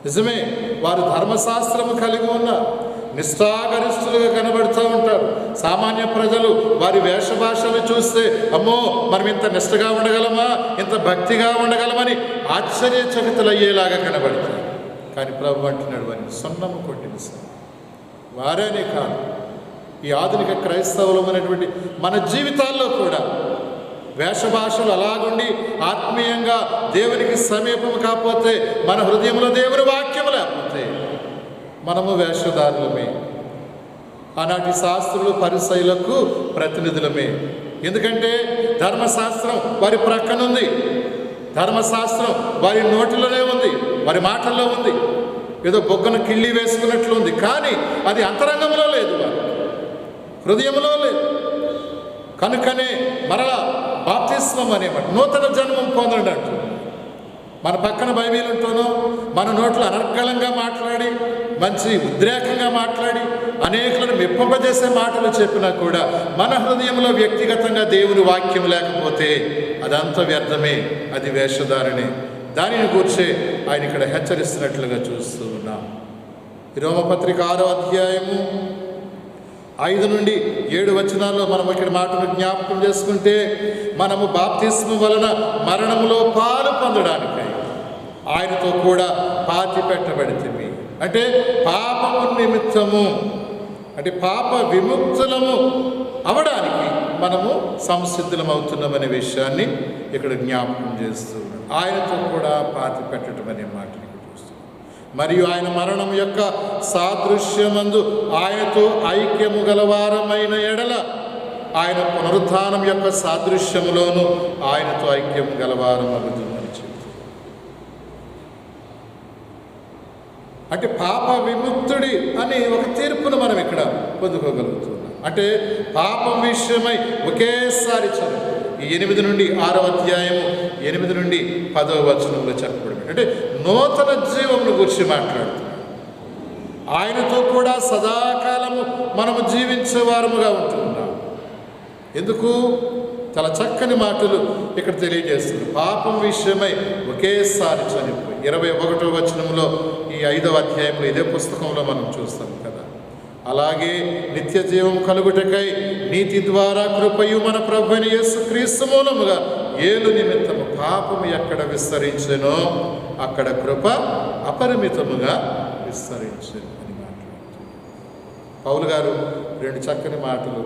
నిజమే. వారు ధర్మశాస్త్రము కలిగి ఉన్న నిష్ఠాగరిష్ఠులుగా కనబడుతూ ఉంటారు. సామాన్య ప్రజలు వారి వేషభాషలు చూస్తే, అమ్మో మనం ఇంత నిష్ఠగా ఉండగలమా, ఇంత భక్తిగా ఉండగలమని ఆశ్చర్యచకితులయ్యేలాగా కనబడతారు. కానీ ప్రభు అంటున్నాడు, వారిని సున్నము కొట్టిన వారేనే కాదు, ఈ ఆధునిక క్రైస్తవులం అనేటువంటి మన జీవితాల్లో కూడా వేషభాషలు అలాగుండి ఆత్మీయంగా దేవునికి సమీపం కాకపోతే, మన హృదయంలో దేవుని వాక్యం లేకపోతే మనము వేషధారులమే. ఆనాటి శాస్త్రులు పరిసయ్యులకు ప్రతినిధులమే. ఎందుకంటే ధర్మశాస్త్రం వారి ప్రక్కనుంది, ధర్మశాస్త్రం వారి నోటిలోనే ఉంది, వారి మాటల్లో ఉంది. ఏదో బొగ్గను కిళ్ళి వేసుకున్నట్లు ఉంది, కానీ అది అంతరంగంలో లేదు, వారి హృదయంలో లేదు. కనుకనే మరలా బాప్తిస్మం అనేమాట నూతన జన్మం పొందడట్టు మన పక్కన బైబిల్ ఉంటూనో మన నోట్లో అనర్గళంగా మాట్లాడి, మంచి ఉద్రేకంగా మాట్లాడి, అనేకులను మెప్పింపజేసే మాటలు చెప్పినా కూడా మన హృదయంలో వ్యక్తిగతంగా దేవుని వాక్యం లేకపోతే అదంతా వ్యర్థమే, అది వేషధారణే. దానిని కూర్చే ఆయన ఇక్కడ హెచ్చరిస్తున్నట్లుగా చూస్తూ ఉన్నాం. ఈ రోమపత్రిక 6వ అధ్యాయము 5 నుండి 7 వచనాల్లో మనం ఇక్కడ మాటను జ్ఞాపకం చేసుకుంటే, మనము బాప్తిస్మం వలన మరణములో పాలు పొందడానికై ఆయనతో కూడా పాతి పెట్టబడితిమి. అంటే పాపము నిమిత్తము, అంటే పాప విముక్తులము అవడానికి మనము సంసిద్ధులం అవుతున్నామనే విషయాన్ని ఇక్కడ జ్ఞాపకం చేస్తున్నాం. ఆయనతో కూడా పాతి పెట్టడం అనే మాటని మరియు ఆయన మరణం యొక్క సాదృశ్యమందు ఆయనతో ఐక్యము గలవారమైన ఎడల ఆయన పునరుత్థానం యొక్క సాదృశ్యములోను ఆయనతో ఐక్యం గలవారమగుదుమని చెప్తారు. అంటే పాప విముక్తుడి అని ఒక తీర్పును మనం ఇక్కడ పొందుకోగలుగుతున్నాం. అంటే పాపం విషయమై ఒకేసారి చదువు ఈ 8 నుండి 6వ అధ్యాయము 8 నుండి 10వ వచనంలో చెప్పబడి, అంటే నూతన జీవమును గురించి మాట్లాడుతున్నాడు. ఆయనతో కూడా సదాకాలము మనము జీవించే వారముగా ఉంటున్నాం. ఎందుకు? చాలా చక్కని మాటలు ఇక్కడ తెలియజేస్తుంది. పాపం విషయమై ఒకేసారి చనిపోయి 21వ వచనంలో ఈ 5వ అధ్యాయంలో ఇదే పుస్తకంలో మనం చూస్తాం కదా. అలాగే నిత్య జీవం కలుగుటకై నీతి ద్వారా కృపయు మన ప్రభువైన యేసుక్రీస్తు మూలముగా ఏలు నిమిత్తము పాపము ఎక్కడ విస్తరించెనో అక్కడ కృప అపరిమితముగా విస్తరించెను అని మాట్లాడుతున్నారు పౌలు గారు. 2 చక్కని మాటలు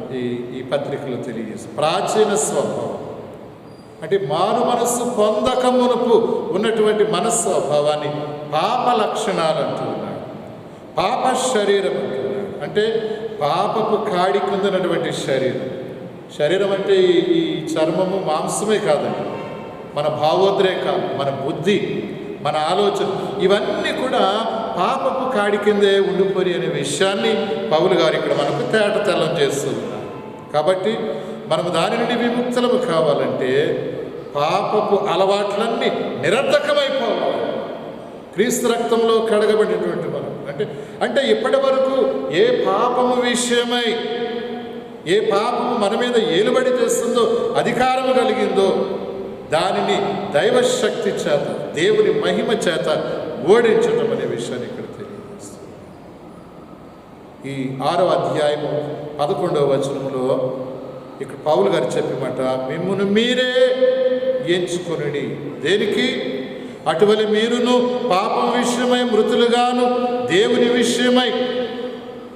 ఈ పత్రికలో తెలియజేస్తారు. ప్రాచీన స్వభావం అంటే మారు మనస్సు పొందక మునుపు ఉన్నటువంటి మనస్వభావాన్ని పాప లక్షణాలు అంటున్నాడు, పాప శరీరం అంటున్నాడు. అంటే పాపపు కాడి కిందనటువంటి శరీరం అంటే ఈ చర్మము మాంసమే కాదండి, మన భావోద్రేకాలు, మన బుద్ధి, మన ఆలోచన, ఇవన్నీ కూడా పాపపు కాడి కిందే ఉండిపోయి అనే విషయాన్ని పౌలు గారు ఇక్కడ మనకు తేటతెల్లం చేస్తూ ఉన్నారు. కాబట్టి మనము దాని నుండి విముక్తులము కావాలంటే పాపపు అలవాట్లన్నీ నిరర్ధకమైపోవాలి. క్రీస్తు రక్తంలో కడగబడినటువంటి మనం అంటే ఇప్పటి వరకు ఏ పాపము విషయమై, ఏ పాపము మన మీద ఏలుబడి చేస్తుందో, అధికారము కలిగిందో, దానిని దైవశక్తి చేత, దేవుని మహిమ చేత ఓడించడం అనే విషయాన్ని ఇక్కడ తెలియజేస్తుంది. ఈ 6వ అధ్యాయము 11వ వచనంలో ఇక్కడ పౌలు గారు చెప్పిమాట, మిమ్మును మీరే ఎంచుకొనుడి. దేనికి? అటువలి మీరును పాపం విషయమై మృతులుగాను, దేవుని విషయమై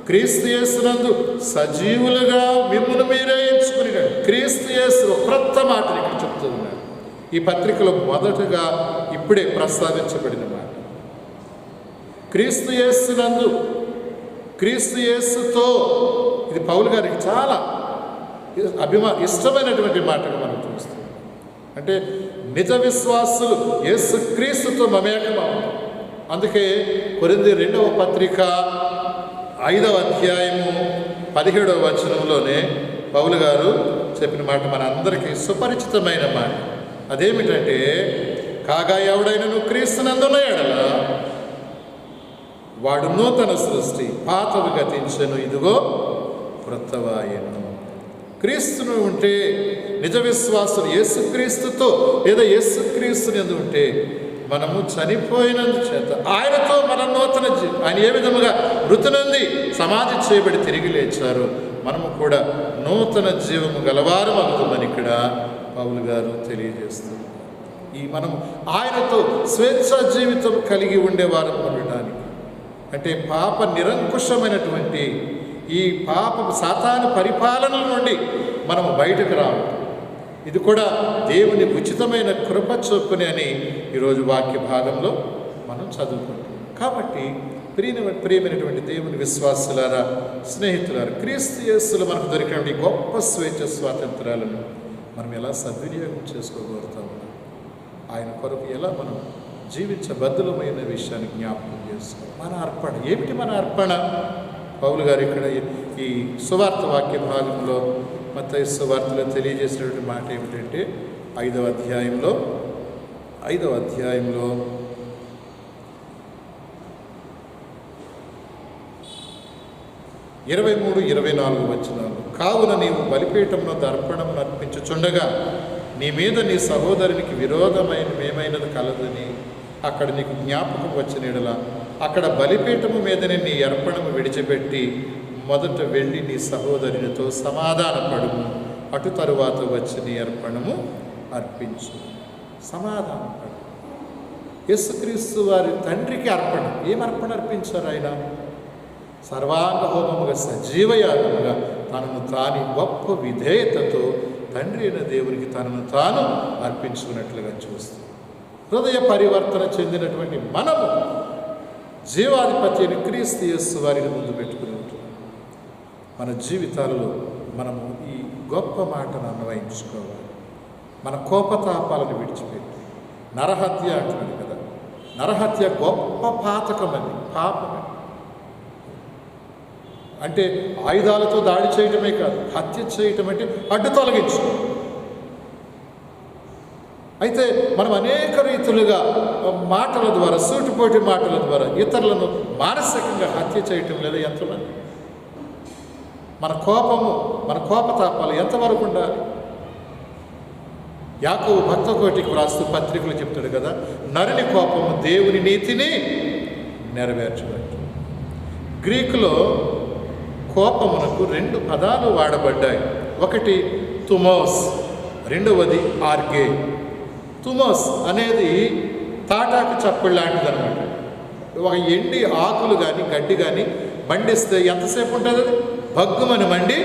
క్రీస్తు యేసునందు సజీవులుగా మిమ్మును మీరే ఎంచుకున్నాడు. క్రీస్తు యేసు క్రొత్త మాటలు ఇక్కడ చెప్తూ ఉన్నాడు. ఈ పత్రికలో మొదటగా ఇప్పుడే ప్రస్తావించబడిన మాట. క్రీస్తు యేసునందు, క్రీస్తు యేసుతో, ఇది పౌలు గారికి చాలా ఇష్టమైనటువంటి మాటగా మనం చూస్తాం. అంటే నిజ విశ్వాసులు యేసుక్రీస్తుతో మమేకమవుతాం. అందుకే కొరింథీ 2వ పత్రిక 5వ అధ్యాయము 17వ వచనంలోనే పౌలు గారు చెప్పిన మాట మన అందరికీ సుపరిచితమైన మాట. అదేమిటంటే, కాగా ఎవడైనను క్రీస్తునందున్న ఎడల వాడు నూతన సృష్టి, పాతవి గతించెను, ఇదిగో క్రొత్తవాయెను. క్రీస్తును ఉంటే, నిజ విశ్వాసులు యేసుక్రీస్తుతో లేదా యేసుక్రీస్తుని ఎందు ఉంటే మనము చనిపోయినందు చేత ఆయనతో మన నూతన ఆయన ఏ విధముగా మృతునంది సమాధి చేయబడి తిరిగి లేచారు, మనము కూడా నూతన జీవము గలవారం అవుతుందని ఇక్కడ పౌలు గారు తెలియజేస్తున్నారు. ఈ మనము ఆయనతో స్వేచ్ఛా జీవితం కలిగి ఉండేవారం ఉండడానికి, అంటే పాప నిరంకుశమైనటువంటి ఈ పాప సాతాను పరిపాలన నుండి మనము బయటకు రావాలి. ఇది కూడా దేవుని ఉచితమైన కృప చొప్పునే అని ఈరోజు వాక్య భాగంలో మనం చదువుకుంటాం. కాబట్టి ప్రియమైనటువంటి దేవుని విశ్వాసులారా, స్నేహితులారా, క్రీస్తు యేసులో మనకు దొరికినటువంటి గొప్ప స్వేచ్ఛ స్వాతంత్రాలను మనం ఎలా సద్వినియోగం చేసుకోగలుగుతాం, ఆయన కొరకు ఎలా మనం జీవించబద్ధులమైన విషయాన్ని జ్ఞాపకం చేసుకోవాలి. మన అర్పణ ఏమిటి? మన అర్పణ పౌలు గారు ఇక్కడ ఈ సువార్త వాక్య భాగంలో, మత్తయి సువార్తలో తెలియజేసినటువంటి మాట ఏమిటంటే 5వ అధ్యాయంలో 23-24 వచనాలు. కావున నీవు బలిపీఠమును దర్పణమును అర్పించుచుండగా నీ మీద నీ సహోదరునికి విరోధమైనది కలదని అక్కడ నీకు జ్ఞాపకం వచ్చిన యెడల అక్కడ బలిపీఠము మీదనే నీ అర్పణము విడిచిపెట్టి మొదట వెళ్ళి నీ సహోదరునితో సమాధానపడుము, అటు తరువాత వచ్చి నీ అర్పణము అర్పించు. సమాధానపడు. యేసుక్రీస్తు వారి తండ్రికి అర్పణ. ఏం అర్పణ అర్పించారు ఆయన? సర్వాంగ హోమముగా, సజీవయాగముగా తనను తాని గొప్ప విధేయతతో తండ్రి అయిన దేవునికి తనను తాను అర్పించుకున్నట్లుగా చూస్తుంది. హృదయ పరివర్తన చెందినటువంటి మనము జీవాధిపతి అయిన క్రీస్తు యేసు వారిని ముందు పెట్టుకుని ఉంటున్నాం. మన జీవితాలలో మనము ఈ గొప్ప మాటను అన్వయించుకోవాలి. మన కోపతాపాలను విడిచిపెట్టి, నరహత్య అంటున్నాడు కదా, నరహత్య గొప్ప పాతకమని, పాపమని. అంటే ఆయుధాలతో దాడి చేయటమే కాదు, హత్య చేయటం అంటే అడ్డు తొలగించు. అయితే మనం అనేక రీతులుగా మాటల ద్వారా, సూటిపోటి మాటల ద్వారా ఇతరులను మానసికంగా హత్య చేయటం లేదా ఎంతమంది? మన కోపము, మన కోపతాపాలు ఎంతవరకు ఉండాలి? యాకోబు భక్తకోటికి వ్రాస్తూ పత్రికలు చెప్తాడు కదా, నరుని కోపము దేవుని నీతిని నెరవేర్చవచ్చు. గ్రీకులో కోపమునకు 2 పదాలు వాడబడ్డాయి. ఒకటి తుమోస్, రెండవది ఆర్గే. తుమోస్ అనేది తాటాకు చప్పుడు లాంటిది అనమాట. ఒక ఎండి ఆకులు కానీ గడ్డి కానీ మండిస్తే ఎంతసేపు ఉంటుంది? అది భగ్గుమని మండి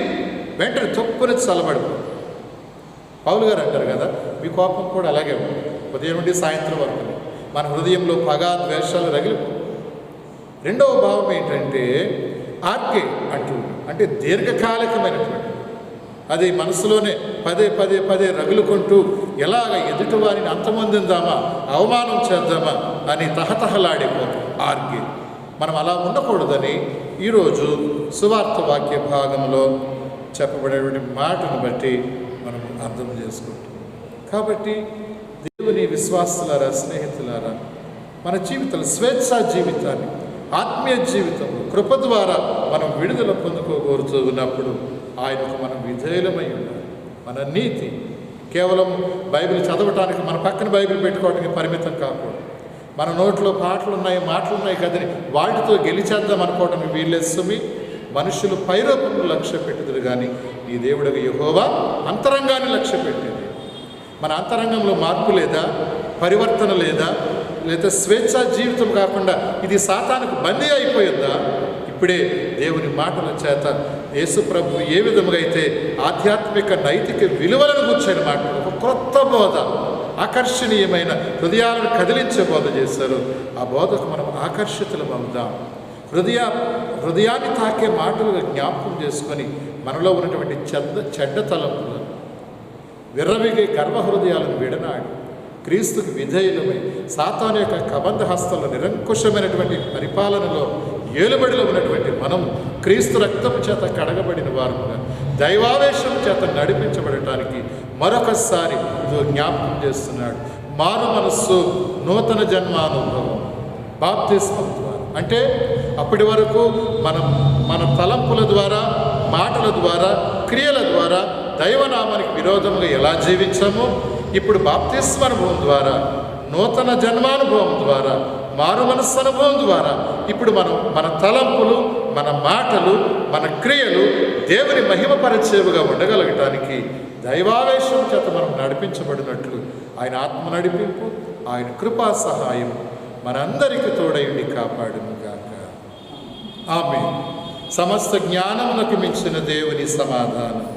వెంటనే చొప్పున చల్లబడిపోతుంది. పౌలు గారు అంటారు కదా, మీ కోపం కూడా అలాగే ఉంది, ఉదయం నుండి సాయంత్రం వరకు మన హృదయంలో పగ, ద్వేషాలు రగిలిపో. రెండవ భావం ఏంటంటే ఆర్కే అంటూ, అంటే దీర్ఘకాలికమైనటువంటి, అది మనసులోనే పదే పదే పదే రగులుకుంటూ ఎలాగ ఎదుటి వారిని అంతమొందిందామా, అవమానం చేద్దామా అని తహతహలాడిపోతాం ఆర్గే. మనం అలా ఉండకూడదని ఈరోజు సువార్త వాక్య భాగంలో చెప్పబడేటువంటి మాటను బట్టి మనం అర్థం చేసుకుంటాం. కాబట్టి దేవుని విశ్వాసులారా, స్నేహితులారా, మన జీవితాలు స్వేచ్ఛా జీవితాన్ని, ఆత్మీయ జీవితంలో కృప ద్వారా మనం విడుదల పొందుకోగోరుతూ ఉన్నప్పుడు ఆయనకు మనం విధేయులమై ఉండాలి. మన నీతి కేవలం బైబిల్ చదవటానికి, మన పక్కన బైబిల్ పెట్టుకోవడానికి పరిమితం కాకూడదు. మన నోట్లో మాటలున్నాయి కదని వాటితో గెలిచేద్దాం అనుకోవడానికి వీల్లేదు సుమి. మనుషులు పైరూపంలో లక్ష్య పెట్టుదురు కానీ ఈ దేవుడికి యెహోవా అంతరంగాన్ని లక్ష్య పెట్టేది. మన అంతరంగంలో మార్పు లేదా, పరివర్తన లేదా స్వేచ్ఛా జీవితం కాకుండా ఇది సాతానుకు బందీ అయిపోయిందా? ఇప్పుడే దేవుని మాటల చేత యేసు ప్రభు ఏ విధముగా అయితే ఆధ్యాత్మిక నైతిక విలువలను కూర్చొని మాట్లాడు ఒక క్రొత్త బోధ, ఆకర్షణీయమైన హృదయాలను కదిలించే బోధ చేశారు. ఆ బోధకు మనం ఆకర్షితులం అవుదాం. హృదయాన్ని తాకే మాటలుగా జ్ఞాపకం చేసుకొని మనలో ఉన్నటువంటి చెడ్డ తలంపులను, విర్రవిగే గర్వ హృదయాలను విడనాడి క్రీస్తుకు విధేయులమై సాతాను యొక్క కబంధ హస్తాల్లో నిరంకుశమైనటువంటి పరిపాలనలో ఏలుబడిలో ఉన్నటువంటి మనం క్రీస్తు రక్తం చేత కడగబడిన వారుగా దైవావేశం చేత నడిపించబడటానికి మరొకసారి ఇదో జ్ఞాపకం చేస్తున్నాడు. మారు మనస్సు, నూతన జన్మానుభవం బాప్తిస్మం ద్వారా. అంటే అప్పటి వరకు మన తలంపుల ద్వారా, మాటల ద్వారా, క్రియల ద్వారా దైవనామానికి విరోధంగా ఎలా జీవించామో ఇప్పుడు బాప్తిస్మ అనుభవం ద్వారా, నూతన జన్మానుభవం ద్వారా, మారు మనస్సు అనుభవం ద్వారా ఇప్పుడు మన తలంపులు, మన మాటలు, మన క్రియలు దేవుని మహిమపరిచేవిగా ఉండగలగటానికి దైవావేశం చేత మనం నడిపించబడినట్లు ఆయన ఆత్మ నడిపింపు, ఆయన కృపా సహాయం మనందరికీ తోడయుండి కాపాడునుగాక. ఆమేన్. సమస్త జ్ఞానమునకు మించిన దేవుని సమాధానం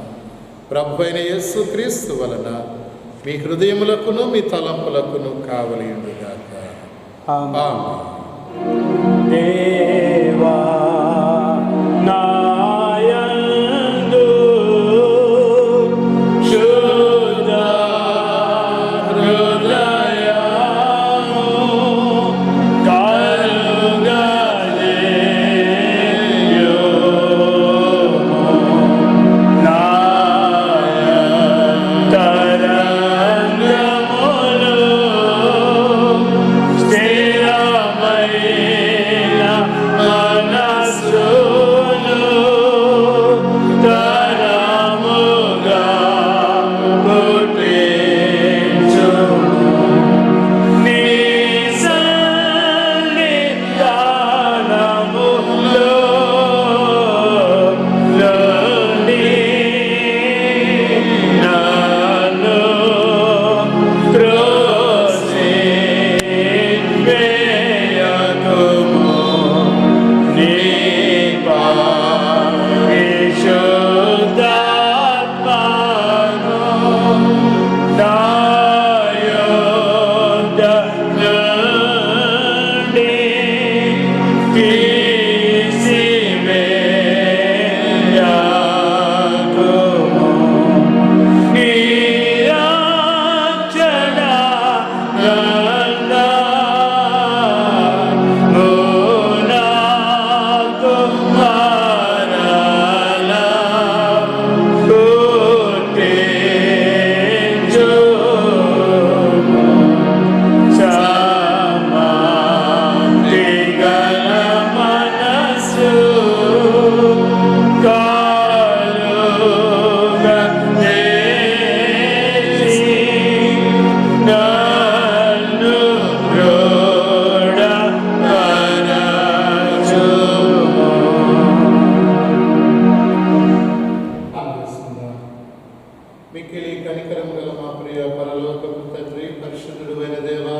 ప్రభు అయిన యేసు క్రీస్తు వలన మీ హృదయములకును మీ తలంపులకును కావలియుండుగాక. ఆమేన్. దేవా నాయందు శుద్ధ హృదయము కలుగజేయుము. నాయంతరంగములు స్థిరమైన మనస్సును తరముగా పుట్టించుము. నీ సన్నిధానములో నుండి నన్ను త్రోసివేయకుము. నీ పరిశుద్ధాత్మను నా యొద్ద నుండి తీసివేయకుము. నీ రక్షణ నందను నాకు మరలా పుట్టించుము. సమాధి గల మనస్సు కలుగజేసి నన్ను దృఢపరచుము. మిక్కిలి కనికరం గల మా ప్రియ పరలోకపు తండ్రి, పరిశుద్ధుడు అయిన దేవా,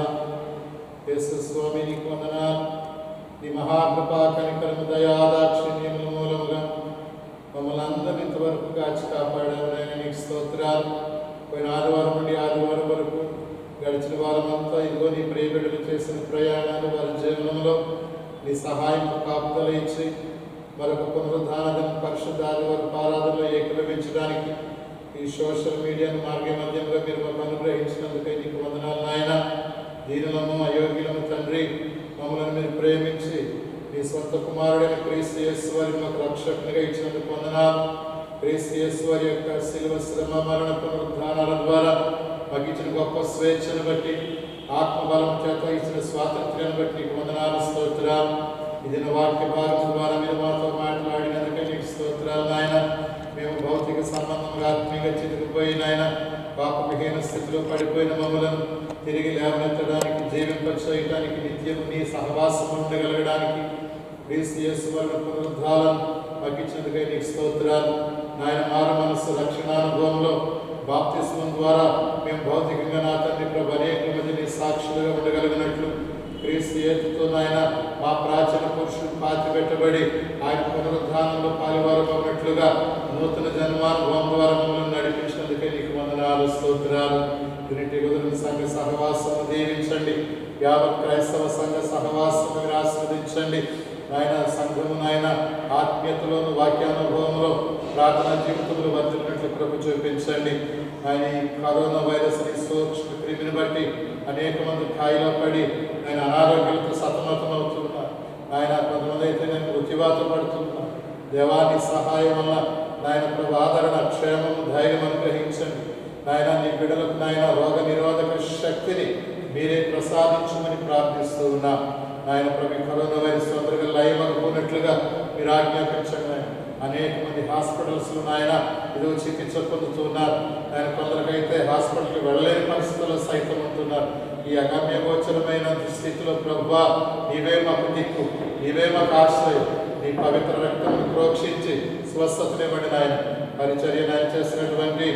యేసు స్వామి నీకు వందనాలు. నీ మహాకృపా కనికరము దయాదాక్షిణ్యముల మూలముగా మమ్మల్ని అందరినీ ఇంతవరకు కాచి కాపాడావు నాయన, నీకు స్తోత్రాలు. పోయిన ఆదివారం నుండి ఆదివారం వరకు గడిచిన వారమంతా ఇదిగో నీ ప్రియబిడ్డలు చేసిన ప్రయాణాలు వారి జీవనంలో నీ సహాయం కాపుదల ఇచ్చి మరొక పునరుద్ధాన దినం పరిశుద్ధ ఆదివారం ఆరాధనలో ఏకీభవించడానికి ఈ సోషల్ మీడియాను మార్గ మధ్యంలో మీరు మాకు అనుగ్రహించినందుకై నీకు వందనాలు నాయన. దీనులము అయోగ్యులము తండ్రి, మమ్మల్ని మీరు ప్రేమించి మీ స్వంత కుమారుడైన క్రీస్తు యేసు వారిని మాకు రక్షకునిగా ఇచ్చినందుకు వందనాలు. క్రీస్తు యేసు వారి యొక్క శిలువ శ్రమ మరణ పునరుద్ధానాల ద్వారా మాకు ఇచ్చిన గొప్ప స్వేచ్ఛను బట్టి, ఆత్మబలం చేత ఇచ్చిన స్వాతంత్ర్యాన్ని బట్టి నీకు వందనాలు, స్తోత్రాలు. ఇది వాక్య భాగం ద్వారా మీరు మాతో మాట్లాడినందుకే నీకు స్తోత్రాలు నాయన. మేము భౌతిక సంబంధంగా ఆత్మీయంగా చితికిపోయిన ఆయన, పాపవిహీన స్థితిలో పడిపోయిన మమ్మలను తిరిగి లేవనెత్తడానికి, జీవింపచేయడానికి, నిత్యం నీ సహవాసం ఉండగలగడానికి క్రీస్తు యేసు వారి పునరుద్ధాలను మాకు ఇచ్చినందుకై నీకు స్తోత్రాలు నాయన. మారు మనస్సు రక్షణానుభవంలో బాప్తిస్మం ద్వారా మేము భౌతికంగా నా తండ్రి ప్రభు అనేక మంది నీ సాక్షులుగా ఉండగలిగినట్లు క్రీస్తు యేసుతో నాయన మా ప్రాచీన పురుషుడు పాతిపెట్టబడి ఆయన పునరుద్ధానంలో పాలువారమైనట్లుగా నూతన జన్మానుభవం ద్వారా మమ్మల్ని నడిపించినందుకే నీకు వందనాలు, స్తోత్రాలు. యూనిటీ కుదిరిన సంఘ సహవాసం దీవించండి. యావత్ క్రైస్తవ సంఘ సహవాసం మీరు ఆస్వాదించండి నాయన. సంఘము నాయన ఆత్మీయతలోను వాక్యానుభవంలో ప్రార్థనా జీవితంలో వర్తినట్లు కృప చూపించండి. ఆయన ఈ కరోనా వైరస్ సూక్ష్మ క్రిమిని బట్టి అనేక మంది కాయిలో పడి ఆయన అనారోగ్యాలతో సతమతం అవుతున్నారు. ఆయన కొంతమంది అయితే నేను మృత్యువాత పడుతున్నారు. దేవాన్ని సహాయం వల్ల నాయన ప్రభు ఆదరణ, క్షేమము, ధైర్యం అనుగ్రహించండి నాయన. నీ బిడ్డలకు నాయన రోగ నిరోధక శక్తిని మీరే ప్రసాదించమని ప్రార్థిస్తూ ఉన్నా నాయన. ప్రభు కరోనా వైరస్ తొందరగా లయమనుకున్నట్లుగా మీరు ఆజ్ఞాపించండి. అనేక మంది హాస్పిటల్స్లో నాయన ఏదో చికిత్స పొందుతున్నారు. ఆయన కొందరికైతే హాస్పిటల్కి వెళ్ళలేని పరిస్థితుల్లో సైతం ఉంటున్నారు. ఈ అగమ్యగోచరమైన స్థితిలో ప్రభువా నీవే మాకు దిక్కు, నీవే మాకు ఆశ్రయం. నీ పవిత్ర రక్తమును ప్రోక్షించి స్వస్థతనివ్వండి నాయన. పరిచర్య నాయన చేసినటువంటి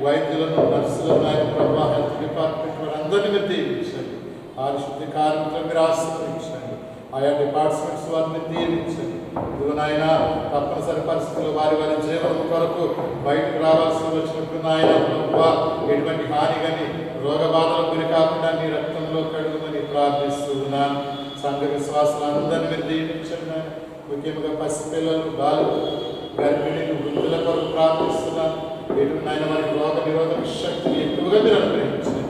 వైద్యులను, నర్సులను ఆయన ప్రభువా, హెల్త్ డిపార్ట్మెంట్ వారందరినీ మీరు దీవించండి. ఆరుశుద్ధి కార్మికులను మీరు ఆశ్రయించండి. ఆయా డిపార్ట్మెంట్స్ వారిని దీవించండి. ఇదిగో నాయన తప్పనిసరి పరిస్థితుల్లో వారి వారి జీవనం కొరకు బయటకు రావాల్సి వచ్చినప్పుడు నాయన ప్రభువా ఎటువంటి హాని కానీ రోగ బాధలకు గురి కాకుండా నీ రక్తంలో కడుగుమని ప్రార్థిస్తూ ఉన్నాను. సంఘ విశ్వాసాలందరినీ మీరు దీవించండి నాయన. ముఖ్యంగా పసిపిల్లలు, బాలులు, గర్భిణీలు, వృద్ధుల కొరకు ప్రార్థిస్తున్నాను. ఎటువంటి నాయన వారికి రోగ నిరోధక శక్తిని ఎక్కువగా మీరు అనుగ్రహించండి.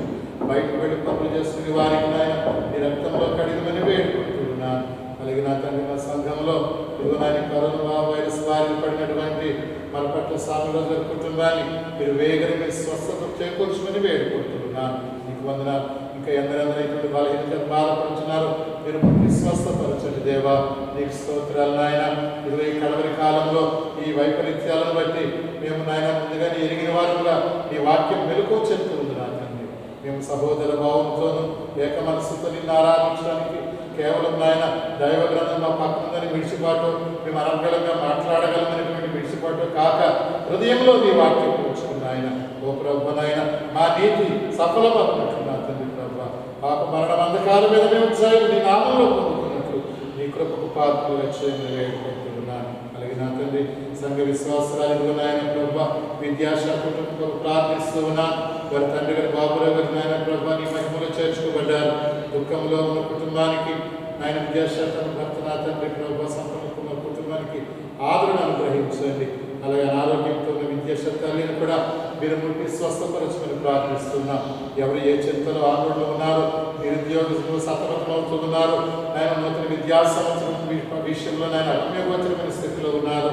బయటకు వెళ్ళి పనులు చేసుకుని వారికి నాయన నీ రక్తంలో కడిగమని వేడుకుంటున్నాను. అలాగే నా తండ్రి మా సంఘంలో ఇదిగో నాయన కరోనా వైరస్ బారిన పడినటువంటి మన పట్ల సాముల కుటుంబాన్ని మీరు వేగని మీరు స్వస్థత చేకూర్చమని వేడుకుంటున్నాను. నీకు వందనాలు. ఇంకా ఎందరెందరూ ఇటువంటి బలహీనతను బాధపడుతున్నారు మీరు పుట్టి స్వస్థపరచండి దేవా. నీకు స్తోత్రాలు నాయన. ఇదిగో ఈ కడవరి కాలంలో ఈ వైపరీత్యాలను బట్టి మేము నాయన ముందుగానే ఎరిగిన వారుగా నీ వాక్యం మెలకువ చెప్తూ ఉంది నా తండ్రి. మేము సహోదర భావంతోనూ ఏక మనసుతో నిన్ను ఆరాధించడానికి కేవలం నాయన దైవ గ్రంథం మా పక్కన విడిచిపాటు మేము అనర్గలంగా మాట్లాడగలమనేటువంటి విడిచిపాటు కాక హృదయంలో నీ వాక్యం కూర్చుకున్న ఆయన. ఓ ప్రభు నాయన మా నీతి సఫలమవుతున్నట్లు నా తండ్రి ప్రభు పాప మరణం అంధకాల మీద మేము ఉత్సాహం నీ నామంలో పొందుకున్నట్లు నీ కృపకు పాత్రలు లక్ష్యంగా వేడుకుంటున్నాను. అలాగే నా తండ్రి సంఘ విశ్వాసాలు నాయన ప్రభు విద్యాశాఖకు ప్రార్థిస్తూ ఉన్నాను. వారి తండ్రి గారి బాబురావు గారి నాయన ప్రభు నీ మహిమలో చేర్చుకోబడ్డారు. దుఃఖంలో ఉన్న కుటుంబానికి ఆయన విద్యాశాఖను భర్త నా తండ్రి ప్రభు సంపన్న కుమార్ కుటుంబానికి ఆదరణ అనుగ్రహించండి. అలాగే అనారోగ్యంతో ఉన్న విద్యాశాఖలను కూడా మీరు ముట్టి స్వస్థపరచమని ప్రార్థిస్తున్నాం. ఎవరు ఏ చింతలో ఆందోళన ఉన్నారో నిరుద్యోగులు సతమతమవుతూ ఉన్నారు. ఆయన నూతన విద్యా సంవత్సరం విషయంలో ఆయన అగమ్యగోచరమైన స్థితిలో ఉన్నారు.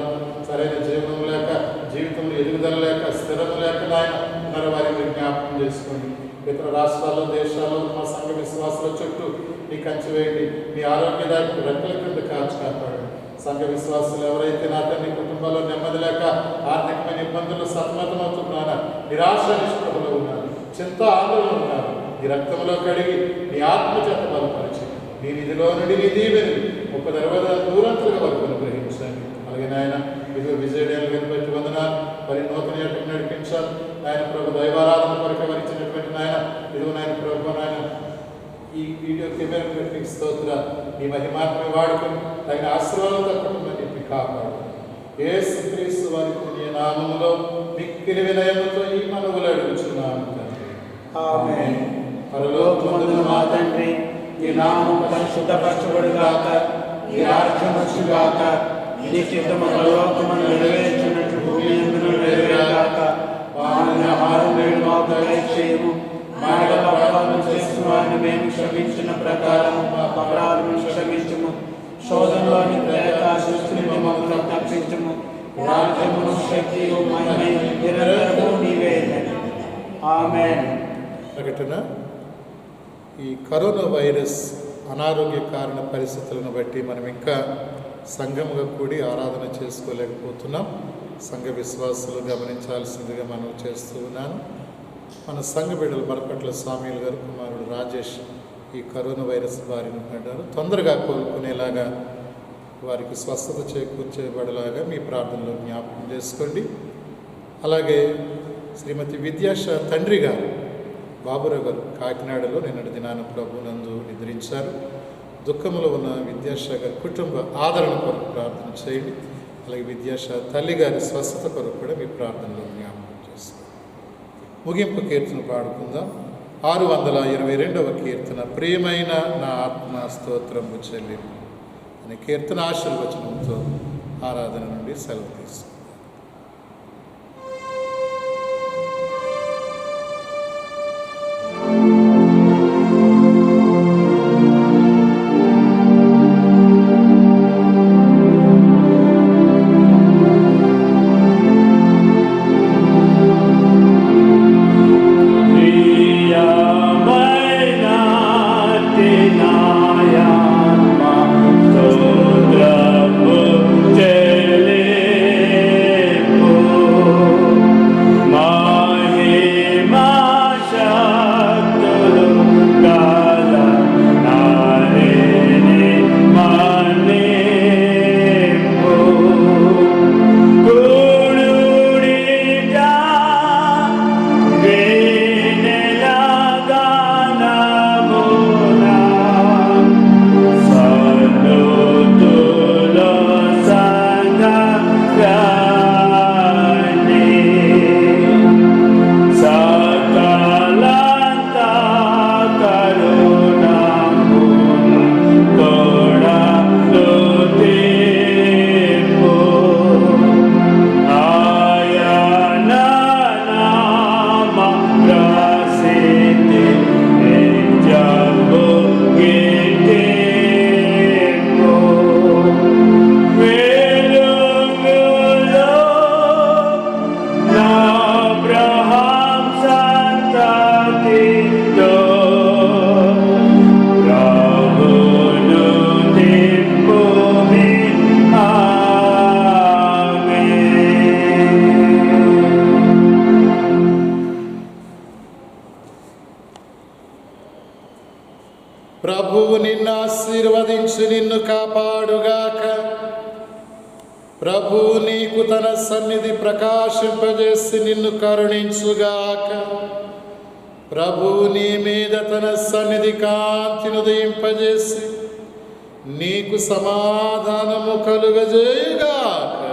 సరైన జీవనం లేక, జీవితంలో ఎదుగుదల లేక, స్థిరం లేక ఆయన మరి వారిని జ్ఞాపకం చేసుకోండి. ఇతర రాష్ట్రాల్లో, దేశాల్లో మా సంఘ విశ్వాసాల చుట్టూ నీ కంచి వేయండి. మీ ఆరోగ్యదాయక రెక్కల కింద కాపాడండి. సంఘ విశ్వాసాలు ఎవరైతే నా తండ్రి కుటుంబాల్లో నెమ్మది లేక ఆర్థికమైన ఇబ్బందులు సతమతమవుతున్నారా, నిరాశ నిష్పృహలో ఉన్నారు, చింత ఆందోళన ఉన్నారు, నీ రక్తంలో కడిగి నీ ఆత్మచేత బలపరిచి నీ నిధిలో నుండి నీ దీవెని 30-60 దూరంతులుగా వరకు అనుగ్రహించండి. అలాగే నాయన ఇదిగో విజయడేలు బట్టి వందనాలు. మరి నూతన ఎక్కడికి నడిపించాలి నాయన ప్రభు. దైవారాధన కొరకు వరించినటువంటి నాయన ఇదిగో నాయన ప్రభు నాయన ఈ వీడియో కెమెరా పెట్టి స్తోత్ర నీ మహిమాత్మ వాడుకొని తగిన ఆశీర్వాదాలతో కుటుంబాన్ని చెప్పి కాపాడు. యేసుక్రీస్తు వారి పుణ్య నామములో మిక్కిలి వినయముతో ఈ మనవులు అడుగుచున్నాను తండ్రి. ఆమేన్. పరలోకమందున్న మా తండ్రి, నీ నామము పరిశుద్ధపరచబడుగాక, నీ రాజ్యం వచ్చుగాక, నీ నీ చిత్తము పరలోకమున నెరవేర్చినట్లు భూమి యందును నెరవేరుగాక. మానవ ఆహారం నేడు మాకు దయచేయము. మా ఎడల అపరాధం చేసిన వారిని మేము క్షమించిన ప్రకారం మా అపరాధములను క్షమించుము. శోధనలోని ప్రయత్నాశిస్తు నుండి మమ్మల్ని తప్పించుము. రాజ్యమును శక్తియు మహిమయు నిరంతరము నీవే. ఆమేన్. ప్రకటన. ఈ కరోనా వైరస్ అనారోగ్య కారణ పరిస్థితులను బట్టి మనం ఇంకా సంఘముగా కూడి ఆరాధన చేసుకోలేకపోతున్నాం. సంఘ విశ్వాసులు గమనించాల్సిందిగా మనం చేస్తూ ఉన్నాను. మన సంఘ బిడ్డలు మరపట్ల స్వామిలు గారు కుమారుడు రాజేష్ ఈ కరోనా వైరస్ బారిన పడ్డారు. తొందరగా కోలుకునేలాగా వారికి స్వస్థత చేకూర్చేబడేలాగా మీ ప్రార్థనలో జ్ఞాపకం చేసుకోండి. అలాగే శ్రీమతి విద్యాశ తండ్రి గారు బాబురావు గారు కాకినాడలో నిన్నటి దినాన ప్రభునందు నిద్రించారు. దుఃఖంలో ఉన్న విద్యాశ గారి కుటుంబ ఆదరణ కొరకు ప్రార్థన చేయండి. అలాగే విద్యాశ తల్లి గారి స్వస్థత కొరకు కూడా మీ ప్రార్థనలో జ్ఞాపకం చేసుకోండి. ముగింపు కీర్తన పాడుకుందాం. 622వ కీర్తన, ప్రియమైన నా ఆత్మ స్తోత్రము చెల్లింపు అనే కీర్తన ఆశీర్వచనంతో ఆరాధన నుండి సెలవు తీసుకుందాం. ప్రభువు నిన్ను ఆశీర్వదించి నిన్ను కాపాడుగాక. ప్రభువు నీకు తన సన్నిధి ప్రకాశింపజేసి నిన్ను కరుణించుగాక. ప్రభువు నీ మీద తన సన్నిధి కాంతిని ఉదయింపజేసి నీకు సమాధానము కలుగజేయుగాక.